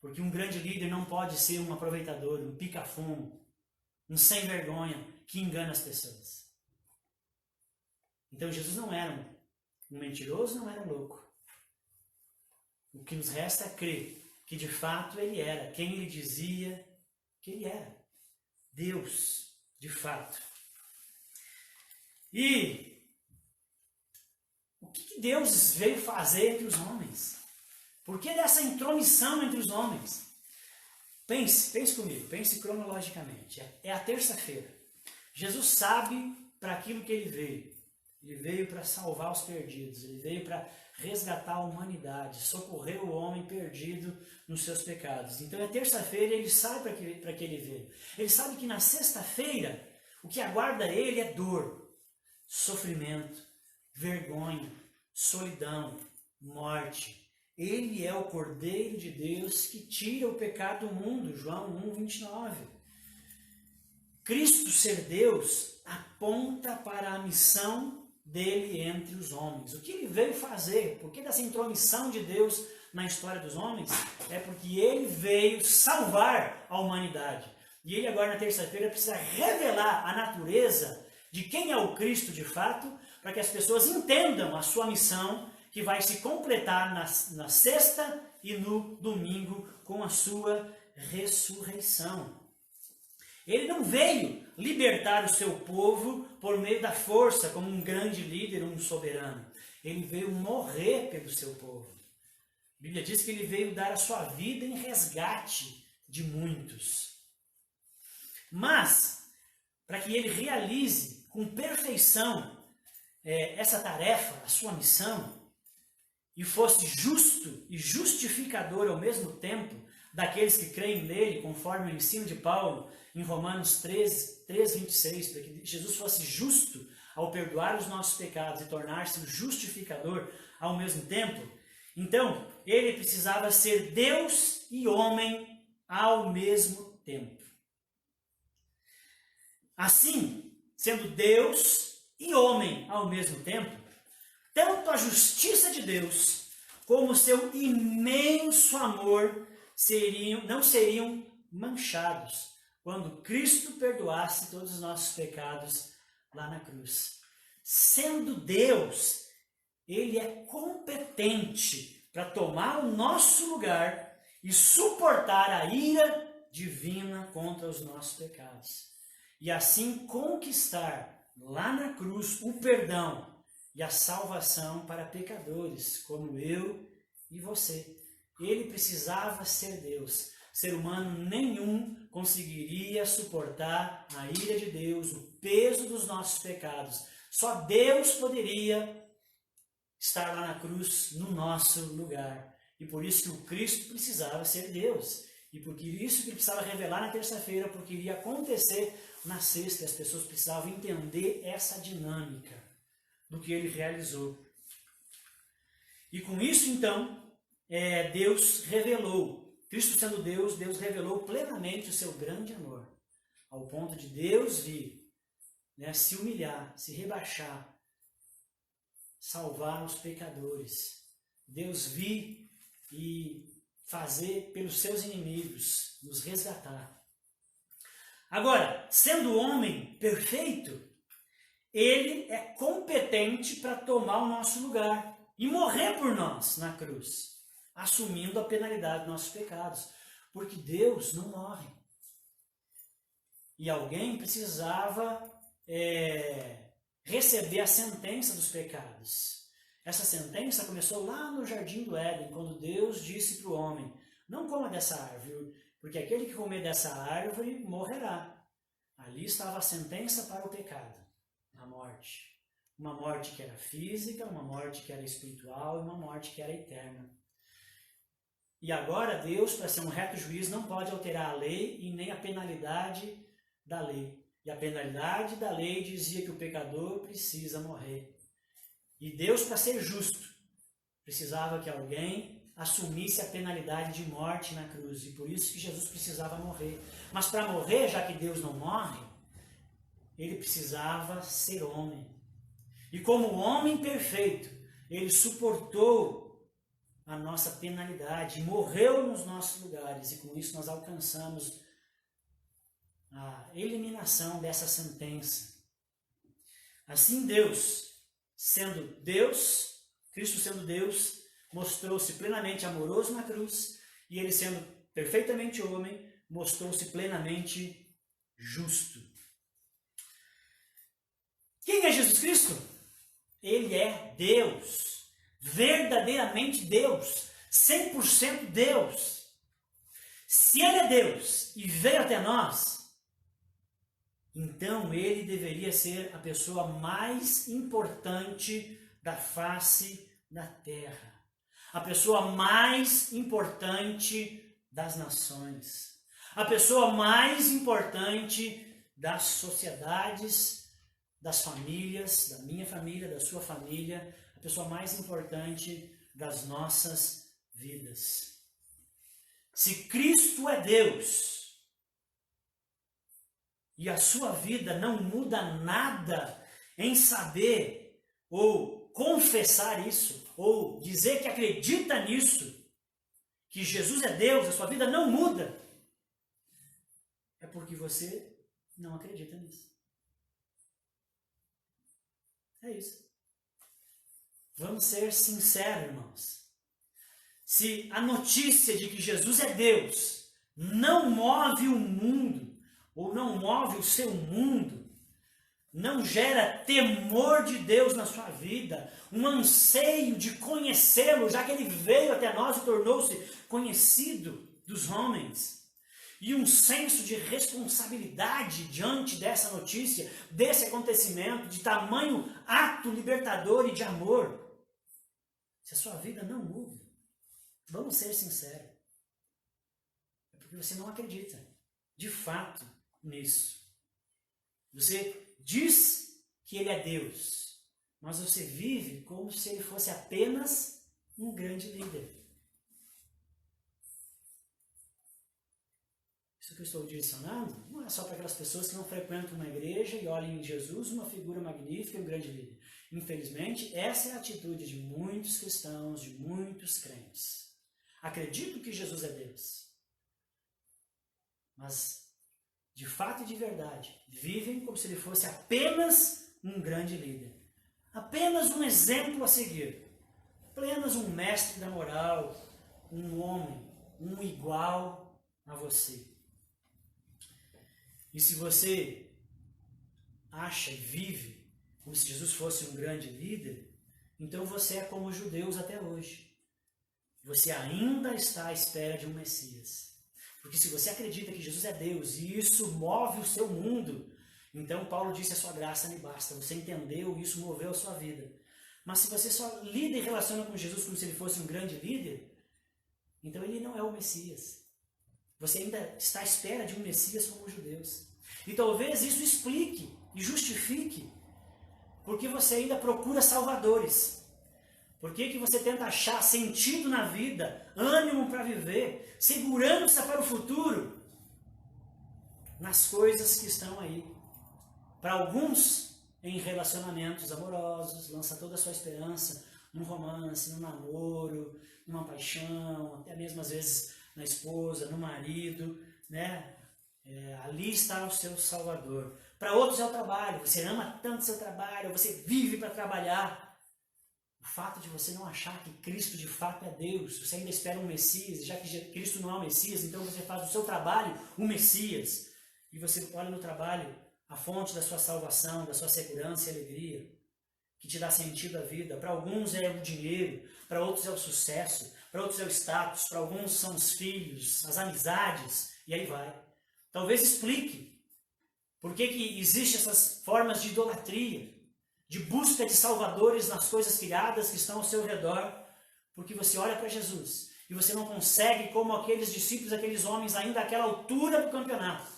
Porque um grande líder não pode ser um aproveitador, um pica-fumo, um sem-vergonha que engana as pessoas. Então Jesus não era um mentiroso, não era um louco. O que nos resta é crer que de fato ele era quem ele dizia que ele era. Deus, de fato. E o que Deus veio fazer entre os homens? Por que dessa intromissão entre os homens? Pense comigo, pense cronologicamente. É a terça-feira. Jesus sabe para aquilo que ele veio. Ele veio para salvar os perdidos. Ele veio para resgatar a humanidade, socorrer o homem perdido nos seus pecados. Então é terça-feira e ele sabe para que ele veio. Ele sabe que na sexta-feira o que aguarda ele é dor, sofrimento, vergonha, solidão, morte. Ele é o Cordeiro de Deus que tira o pecado do mundo, João 1:29. Cristo ser Deus aponta para a missão dele entre os homens. O que ele veio fazer? Por que dessa intromissão de Deus na história dos homens? É porque ele veio salvar a humanidade. E ele agora na terça-feira precisa revelar a natureza de quem é o Cristo de fato, para que as pessoas entendam a sua missão, que vai se completar na sexta e no domingo com a sua ressurreição. Ele não veio libertar o seu povo por meio da força, como um grande líder, um soberano. Ele veio morrer pelo seu povo. A Bíblia diz que ele veio dar a sua vida em resgate de muitos. Mas, para que ele realize com perfeição essa tarefa, a sua missão, e fosse justo e justificador ao mesmo tempo daqueles que creem nele, conforme o ensino de Paulo em Romanos 3:26, para que Jesus fosse justo ao perdoar os nossos pecados e tornar-se o justificador ao mesmo tempo, então ele precisava ser Deus e homem ao mesmo tempo. Assim, sendo Deus e homem ao mesmo tempo, tanto a justiça de Deus como o seu imenso amor não seriam manchados quando Cristo perdoasse todos os nossos pecados lá na cruz. Sendo Deus, ele é competente para tomar o nosso lugar e suportar a ira divina contra os nossos pecados. E assim conquistar lá na cruz o perdão e a salvação para pecadores como eu e você. Ele precisava ser Deus. Ser humano nenhum conseguiria suportar a ira de Deus, o peso dos nossos pecados. Só Deus poderia estar lá na cruz no nosso lugar. E por isso que o Cristo precisava ser Deus. E por isso que ele precisava revelar na terça-feira, porque iria acontecer na sexta. As pessoas precisavam entender essa dinâmica do que ele realizou. E com isso, então, Deus revelou, Cristo sendo Deus, Deus revelou plenamente o seu grande amor, ao ponto de Deus vir, se humilhar, se rebaixar, salvar os pecadores. Deus vir e fazer pelos seus inimigos, nos resgatar. Agora, sendo homem perfeito, ele é competente para tomar o nosso lugar e morrer por nós na cruz, assumindo a penalidade dos nossos pecados, porque Deus não morre. E alguém precisava receber a sentença dos pecados. Essa sentença começou lá no Jardim do Éden, quando Deus disse para o homem: não coma dessa árvore, porque aquele que comer dessa árvore morrerá. Ali estava a sentença para o pecado, a morte. Uma morte que era física, uma morte que era espiritual e uma morte que era eterna. E agora Deus, para ser um reto juiz, não pode alterar a lei e nem a penalidade da lei. E a penalidade da lei dizia que o pecador precisa morrer. E Deus, para ser justo, precisava que alguém assumisse a penalidade de morte na cruz. E por isso que Jesus precisava morrer. Mas para morrer, já que Deus não morre, ele precisava ser homem. E como homem perfeito, ele suportou a nossa penalidade, morreu nos nossos lugares, e com isso nós alcançamos a eliminação dessa sentença. Assim Deus, sendo Deus, Cristo sendo Deus, mostrou-se plenamente amoroso na cruz, e ele sendo perfeitamente homem, mostrou-se plenamente justo. Quem é Jesus Cristo? Ele é Deus, verdadeiramente Deus, 100% Deus. Se ele é Deus e veio até nós, então ele deveria ser a pessoa mais importante da face da terra, a pessoa mais importante das nações, a pessoa mais importante das sociedades, das famílias, da minha família, da sua família, a pessoa mais importante das nossas vidas. Se Cristo é Deus e a sua vida não muda nada em saber ou confessar isso, ou dizer que acredita nisso, que Jesus é Deus, a sua vida não muda, é porque você não acredita nisso. É isso. Vamos ser sinceros, irmãos. Se a notícia de que Jesus é Deus não move o mundo, ou não move o seu mundo, não gera temor de Deus na sua vida, um anseio de conhecê-lo, já que ele veio até nós e tornou-se conhecido dos homens. e um senso de responsabilidade diante dessa notícia, desse acontecimento, de tamanho ato libertador e de amor, se a sua vida não muda, vamos ser sinceros, é porque você não acredita, de fato, nisso. Você diz que Ele é Deus, mas você vive como se Ele fosse apenas um grande líder. Isso que eu estou direcionando não é só para aquelas pessoas que não frequentam uma igreja e olham em Jesus uma figura magnífica e um grande líder. Infelizmente, essa é a atitude de muitos cristãos, de muitos crentes. Acredito que Jesus é Deus, mas, de fato e de verdade, vivem como se Ele fosse apenas um grande líder. Apenas um exemplo a seguir. Apenas um mestre da moral, um homem, um igual a você. E se você acha e vive como se Jesus fosse um grande líder, então você é como os judeus até hoje. Você ainda está à espera de um Messias. Porque se você acredita que Jesus é Deus e isso move o seu mundo, então Paulo disse: a sua graça me basta. Você entendeu e isso moveu a sua vida. Mas se você só lida e relaciona com Jesus como se ele fosse um grande líder, então ele não é o Messias. Você ainda está à espera de um Messias como os judeus. E talvez isso explique e justifique porque você ainda procura salvadores. Por que você tenta achar sentido na vida, ânimo para viver, segurança para o futuro, nas coisas que estão aí. Para alguns, em relacionamentos amorosos, lança toda a sua esperança num romance, num namoro, numa paixão, até mesmo às vezes na esposa, no marido, né? Ali está o seu Salvador. Para outros é o trabalho, você ama tanto seu trabalho, você vive para trabalhar. O fato de você não achar que Cristo de fato é Deus, você ainda espera um Messias, já que Cristo não é o Messias, então você faz do seu trabalho um Messias. E você olha no trabalho a fonte da sua salvação, da sua segurança e alegria, que te dá sentido à vida. Para alguns é o dinheiro, para outros é o sucesso, para outros é o status, para alguns são os filhos, as amizades, e aí vai. Talvez explique por que existem essas formas de idolatria, de busca de salvadores nas coisas criadas que estão ao seu redor, porque você olha para Jesus e você não consegue, como aqueles discípulos, aqueles homens ainda àquela altura do campeonato,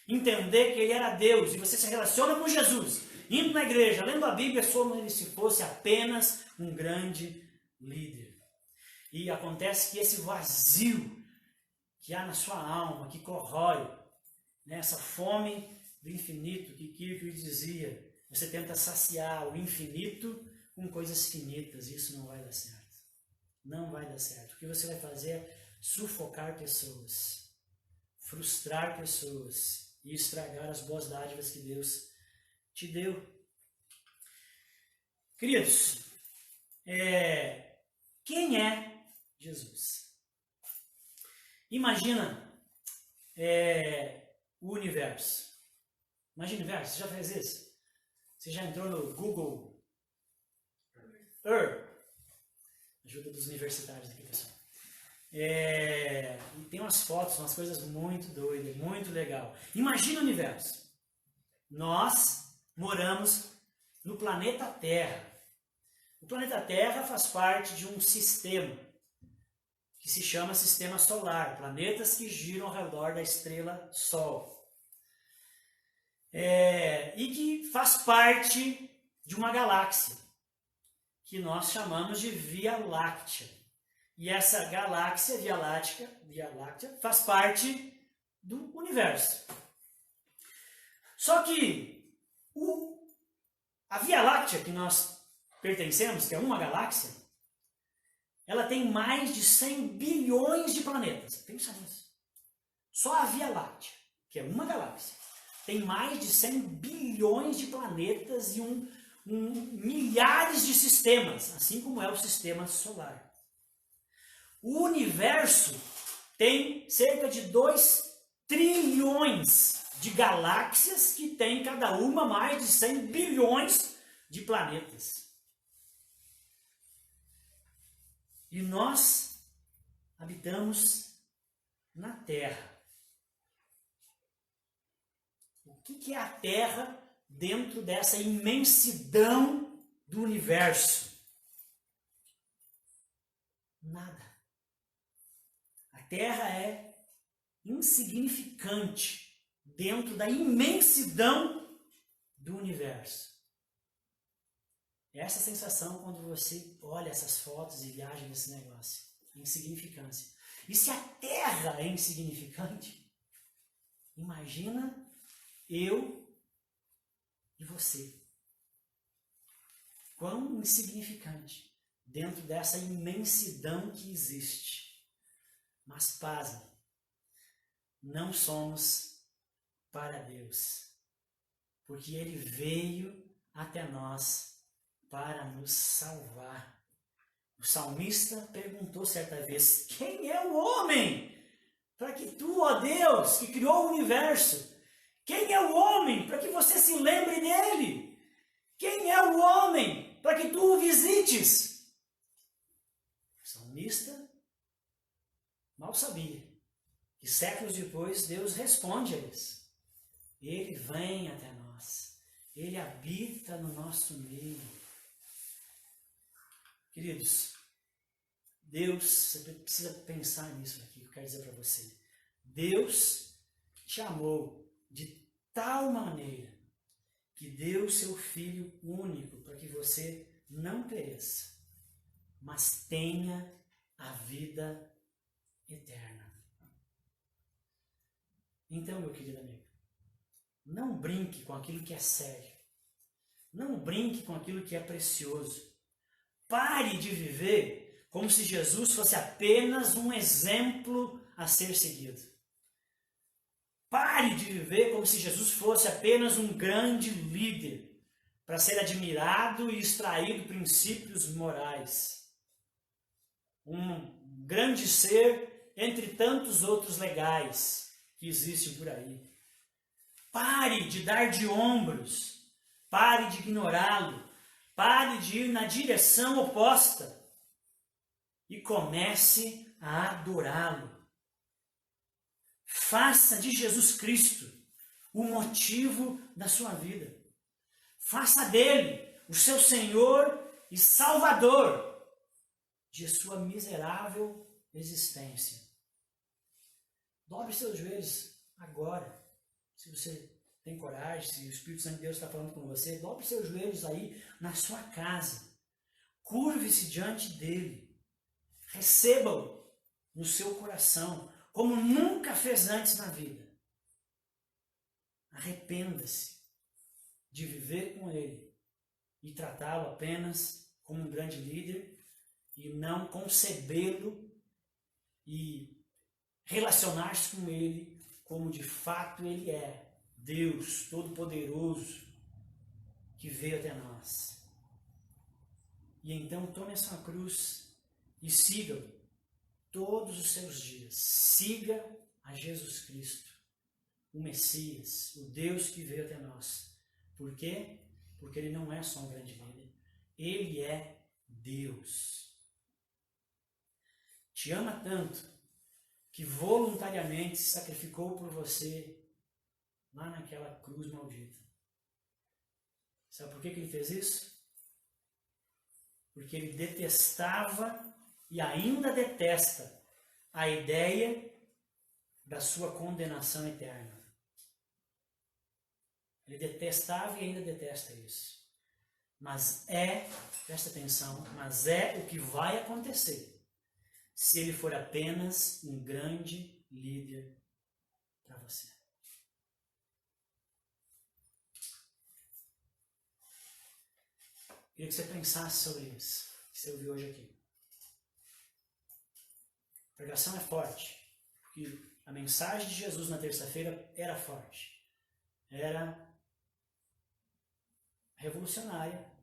entender que ele era Deus, e você se relaciona com Jesus, indo na igreja, lendo a Bíblia, como ele se fosse apenas um grande líder. E acontece que esse vazio que há na sua alma, que corrói, né, essa fome do infinito que Kierkegaard dizia, você tenta saciar o infinito com coisas finitas, e isso não vai dar certo. Não vai dar certo. O que você vai fazer é sufocar pessoas, frustrar pessoas e estragar as boas dádivas que Deus te deu. Queridos, quem é Jesus? Imagina o universo. Imagina o universo, você já fez isso? Você já entrou no Google Earth? Ajuda dos universitários aqui, pessoal. E tem umas fotos, umas coisas muito doidas, muito legal. Imagina o universo. Nós moramos no planeta Terra. O planeta Terra faz parte de um sistema que se chama Sistema Solar, planetas que giram ao redor da estrela Sol. E que faz parte de uma galáxia, que nós chamamos de Via Láctea. E essa galáxia, Via Láctea, faz parte do universo. Só que a Via Láctea que nós pertencemos, que é uma galáxia, ela tem mais de 100 bilhões de planetas. Pensa nisso. Só a Via Láctea, que é uma galáxia, tem mais de 100 bilhões de planetas e milhares de sistemas, assim como é o sistema solar. O universo tem cerca de 2 trilhões de galáxias que tem cada uma mais de 100 bilhões de planetas. E nós habitamos na Terra. que é a Terra dentro dessa imensidão do universo? Nada. A Terra é insignificante dentro da imensidão do universo. É essa sensação quando você olha essas fotos e viaja nesse negócio. Insignificância. E se a Terra é insignificante, imagina eu e você. Quão insignificante dentro dessa imensidão que existe. Mas pasme, não somos para Deus, porque Ele veio até nós para nos salvar. O salmista perguntou certa vez: quem é o homem para que tu, ó Deus, que criou o universo, quem é o homem para que você se lembre dele? Quem é o homem para que tu o visites? O salmista mal sabia que séculos depois Deus responde a eles. Ele vem até nós, ele habita no nosso meio. Queridos, Deus, você precisa pensar nisso aqui, que eu quero dizer para você. Deus te amou de tal maneira que deu o seu Filho único para que você não pereça, mas tenha a vida eterna. Então, meu querido amigo, não brinque com aquilo que é sério. Não brinque com aquilo que é precioso. Pare de viver como se Jesus fosse apenas um exemplo a ser seguido. Pare de viver como se Jesus fosse apenas um grande líder para ser admirado e extraído princípios morais. Um grande ser entre tantos outros legais que existem por aí. Pare de dar de ombros, pare de ignorá-lo, pare de ir na direção oposta e comece a adorá-lo. Faça de Jesus Cristo o motivo da sua vida. Faça dele o seu Senhor e Salvador de sua miserável existência. Dobre seus joelhos agora. Se você tem coragem, se o Espírito Santo de Deus está falando com você, dobre seus joelhos aí na sua casa. Curve-se diante dele. Receba-o no seu coração, como nunca fez antes na vida. Arrependa-se de viver com ele e tratá-lo apenas como um grande líder e não concebê-lo e relacionar-se com ele como de fato ele é, Deus Todo-Poderoso que veio até nós. E então tome a sua cruz e siga-o todos os seus dias. Siga a Jesus Cristo, o Messias, o Deus que veio até nós. Por quê? Porque ele não é só um grande líder, ele é Deus. Te ama tanto que voluntariamente se sacrificou por você lá naquela cruz maldita. Sabe por que ele fez isso? Porque ele detestava e ainda detesta a ideia da sua condenação eterna. Ele detestava e ainda detesta isso. Mas presta atenção, mas é o que vai acontecer se ele for apenas um grande líder para você. Queria que você pensasse sobre isso, que você ouviu hoje aqui. A pregação é forte, porque a mensagem de Jesus na terça-feira era forte. Era revolucionária,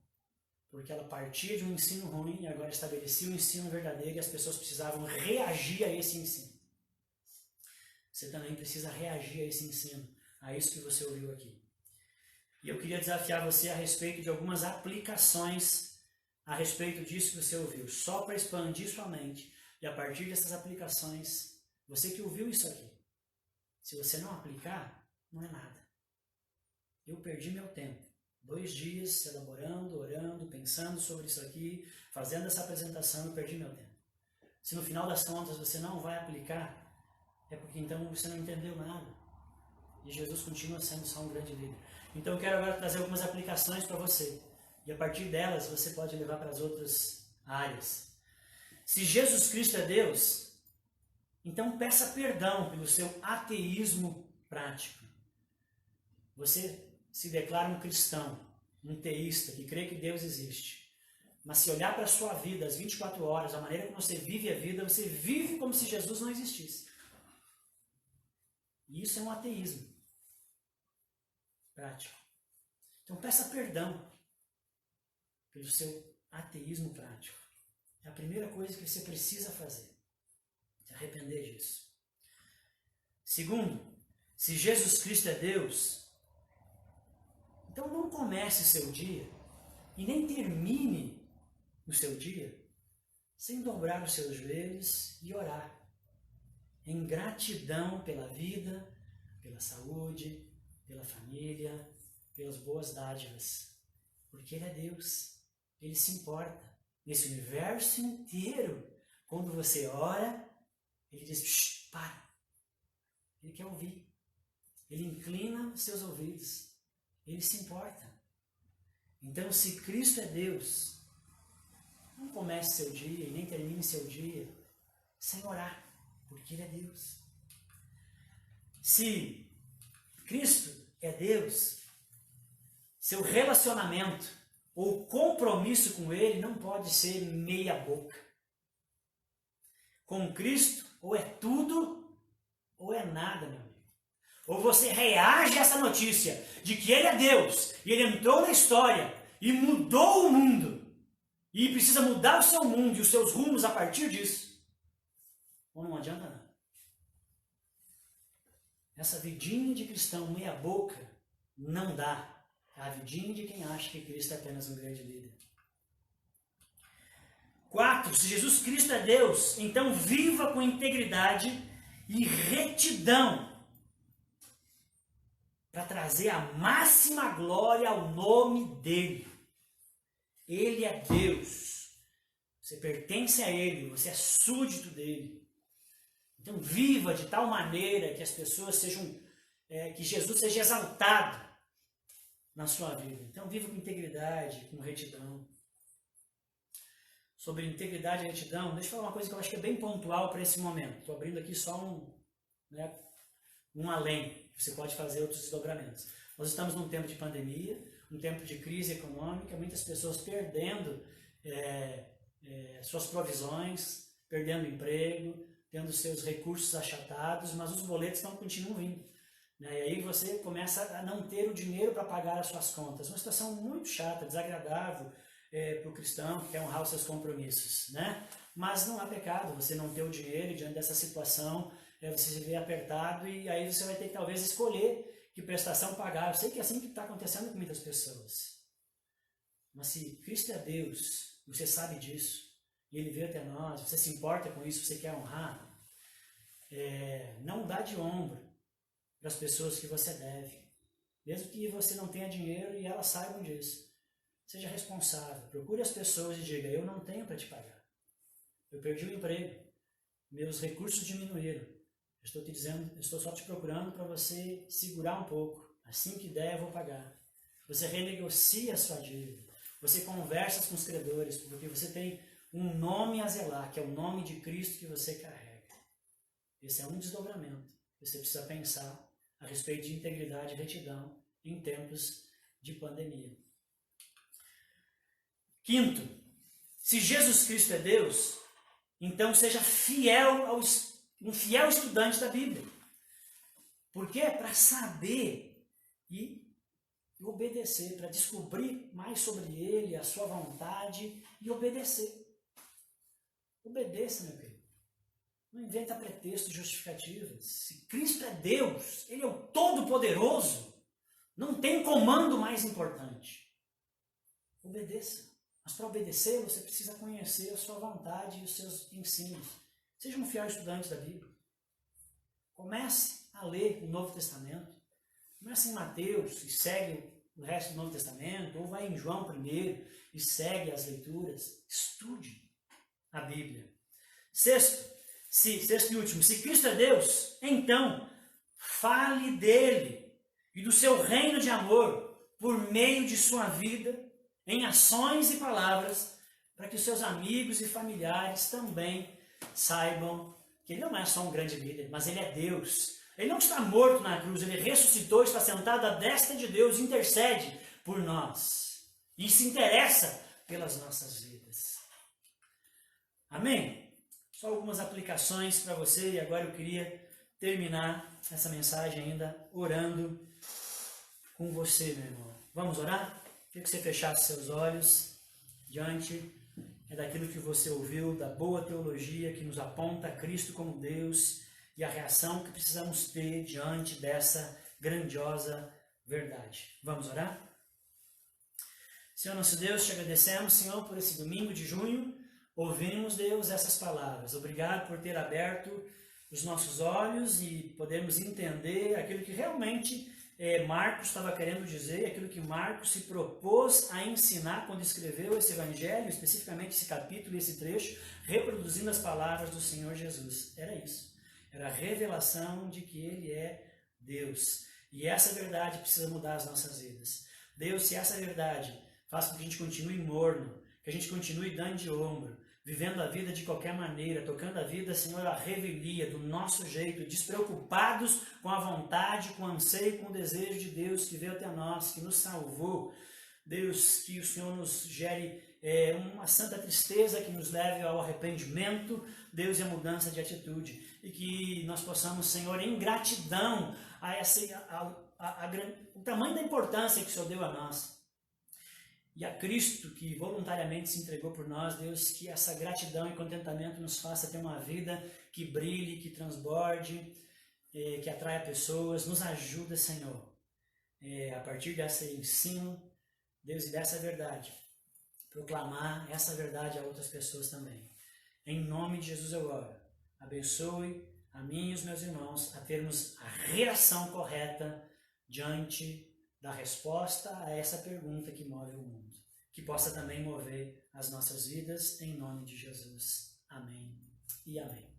porque ela partia de um ensino ruim e agora estabelecia um ensino verdadeiro e as pessoas precisavam reagir a esse ensino. Você também precisa reagir a esse ensino, a isso que você ouviu aqui. E eu queria desafiar você a respeito de algumas aplicações a respeito disso que você ouviu, só para expandir sua mente. E a partir dessas aplicações, você que ouviu isso aqui, se você não aplicar, não é nada. eu perdi meu tempo. 2 dias elaborando, orando, pensando sobre isso aqui, fazendo essa apresentação, eu perdi meu tempo. Se no final das contas você não vai aplicar, é porque então você não entendeu nada. E Jesus continua sendo só um grande líder. Então eu quero agora trazer algumas aplicações para você. E a partir delas você pode levar para as outras áreas. Se Jesus Cristo é Deus, então peça perdão pelo seu ateísmo prático. Você se declara um cristão, um teísta, que crê que Deus existe. Mas se olhar para a sua vida, as 24 horas, a maneira como você vive a vida, você vive como se Jesus não existisse. E isso é um ateísmo prático. Então peça perdão pelo seu ateísmo prático. É a primeira coisa que você precisa fazer. Se arrepender disso. Segundo, se Jesus Cristo é Deus, então não comece seu dia e nem termine o seu dia sem dobrar os seus joelhos e orar em gratidão pela vida, pela saúde, pela família, pelas boas dádivas. Porque Ele é Deus. Ele se importa. Nesse universo inteiro, quando você ora, Ele diz, para. Ele quer ouvir. Ele inclina os seus ouvidos. Ele se importa. Então, se Cristo é Deus, não comece seu dia e nem termine seu dia sem orar, porque Ele é Deus. Se Cristo é Deus, seu relacionamento ou compromisso com Ele não pode ser meia boca. Com Cristo, ou é tudo, ou é nada, meu amigo. Ou você reage a essa notícia de que Ele é Deus, e Ele entrou na história e mudou o mundo, e precisa mudar o seu mundo e os seus rumos a partir disso, ou não adianta nada. Essa vidinha de cristão meia boca não dá. É a vidinha de quem acha que Cristo é apenas um grande líder. 4. Se Jesus Cristo é Deus, então viva com integridade e retidão para trazer a máxima glória ao nome dEle. Ele é Deus. Você pertence a Ele, você é súdito dEle. Então viva de tal maneira que as pessoas sejam, que Jesus seja exaltado na sua vida. Então viva com integridade, com retidão. Sobre integridade e retidão, deixa eu falar uma coisa que eu acho que é bem pontual para esse momento. Estou abrindo aqui só um além. Você pode fazer outros desdobramentos. Nós estamos num tempo de pandemia, um tempo de crise econômica, muitas pessoas perdendo suas provisões, perdendo emprego, tendo seus recursos achatados, mas os boletos não continuam vindo. E aí você começa a não ter o dinheiro para pagar as suas contas. Uma situação muito chata, desagradável para o cristão que quer honrar os seus compromissos. Né? Mas não há pecado você não ter o dinheiro e diante dessa situação você se vê apertado e aí você vai ter que talvez escolher que prestação pagar. Eu sei que é assim que está acontecendo com muitas pessoas. Mas se Cristo é Deus, você sabe disso, e Ele veio até nós, você se importa com isso, você quer honrar, não dá de ombro para as pessoas que você deve. Mesmo que você não tenha dinheiro e elas saibam disso. Seja responsável, procure as pessoas e diga, eu não tenho para te pagar. Eu perdi o emprego, meus recursos diminuíram. Eu estou te dizendo, eu estou só te procurando para você segurar um pouco. Assim que der, eu vou pagar. Você renegocia a sua dívida. Você conversa com os credores, porque você tem um nome a zelar, que é o nome de Cristo que você carrega. Esse é um desdobramento. Você precisa pensar a respeito de integridade e retidão em tempos de pandemia. 5, se Jesus Cristo é Deus, então seja um fiel estudante da Bíblia. Por quê? Para saber e obedecer, para descobrir mais sobre Ele, a sua vontade e obedecer. Obedeça, meu querido. Não inventa pretextos justificativos. Se Cristo é Deus, Ele é o Todo-Poderoso, não tem comando mais importante. Obedeça. Mas para obedecer, você precisa conhecer a sua vontade e os seus ensinos. Seja um fiel estudante da Bíblia. Comece a ler o Novo Testamento. Começa em Mateus e segue o resto do Novo Testamento, ou vai em João primeiro e segue as leituras. Estude a Bíblia. Sexto e último, se Cristo é Deus, então fale dele e do seu reino de amor por meio de sua vida, em ações e palavras, para que os seus amigos e familiares também saibam que ele não é só um grande líder, mas ele é Deus. Ele não está morto na cruz, ele ressuscitou, está sentado à destra de Deus, intercede por nós e se interessa pelas nossas vidas. Amém? Só algumas aplicações para você, e agora eu queria terminar essa mensagem ainda orando com você, meu irmão. Vamos orar? Queria que você fechasse seus olhos diante daquilo que você ouviu, da boa teologia que nos aponta a Cristo como Deus e a reação que precisamos ter diante dessa grandiosa verdade. Vamos orar? Senhor nosso Deus, te agradecemos, Senhor, por esse domingo de junho. Ouvimos, Deus, essas palavras. Obrigado por ter aberto os nossos olhos e podermos entender aquilo que realmente Marcos estava querendo dizer, aquilo que Marcos se propôs a ensinar quando escreveu esse evangelho, especificamente esse capítulo e esse trecho, reproduzindo as palavras do Senhor Jesus. Era isso. Era a revelação de que Ele é Deus. E essa verdade precisa mudar as nossas vidas. Deus, se essa verdade faz com que a gente continue morno, que a gente continue dando de ombro, vivendo a vida de qualquer maneira, tocando a vida, Senhor, à revelia, do nosso jeito, despreocupados com a vontade, com o anseio, com o desejo de Deus que veio até nós, que nos salvou. Deus, que o Senhor nos gere uma santa tristeza que nos leve ao arrependimento, Deus, e a mudança de atitude. E que nós possamos, Senhor, em gratidão o tamanho da importância que o Senhor deu a nós, e a Cristo que voluntariamente se entregou por nós, Deus, que essa gratidão e contentamento nos faça ter uma vida que brilhe, que transborde, que atraia pessoas. Nos ajuda, Senhor, a partir desse ensino, Deus, e dessa verdade, proclamar essa verdade a outras pessoas também. Em nome de Jesus eu oro. Abençoe a mim e os meus irmãos a termos a reação correta diante da resposta a essa pergunta que move o mundo. Que possa também mover as nossas vidas, em nome de Jesus. Amém e amém.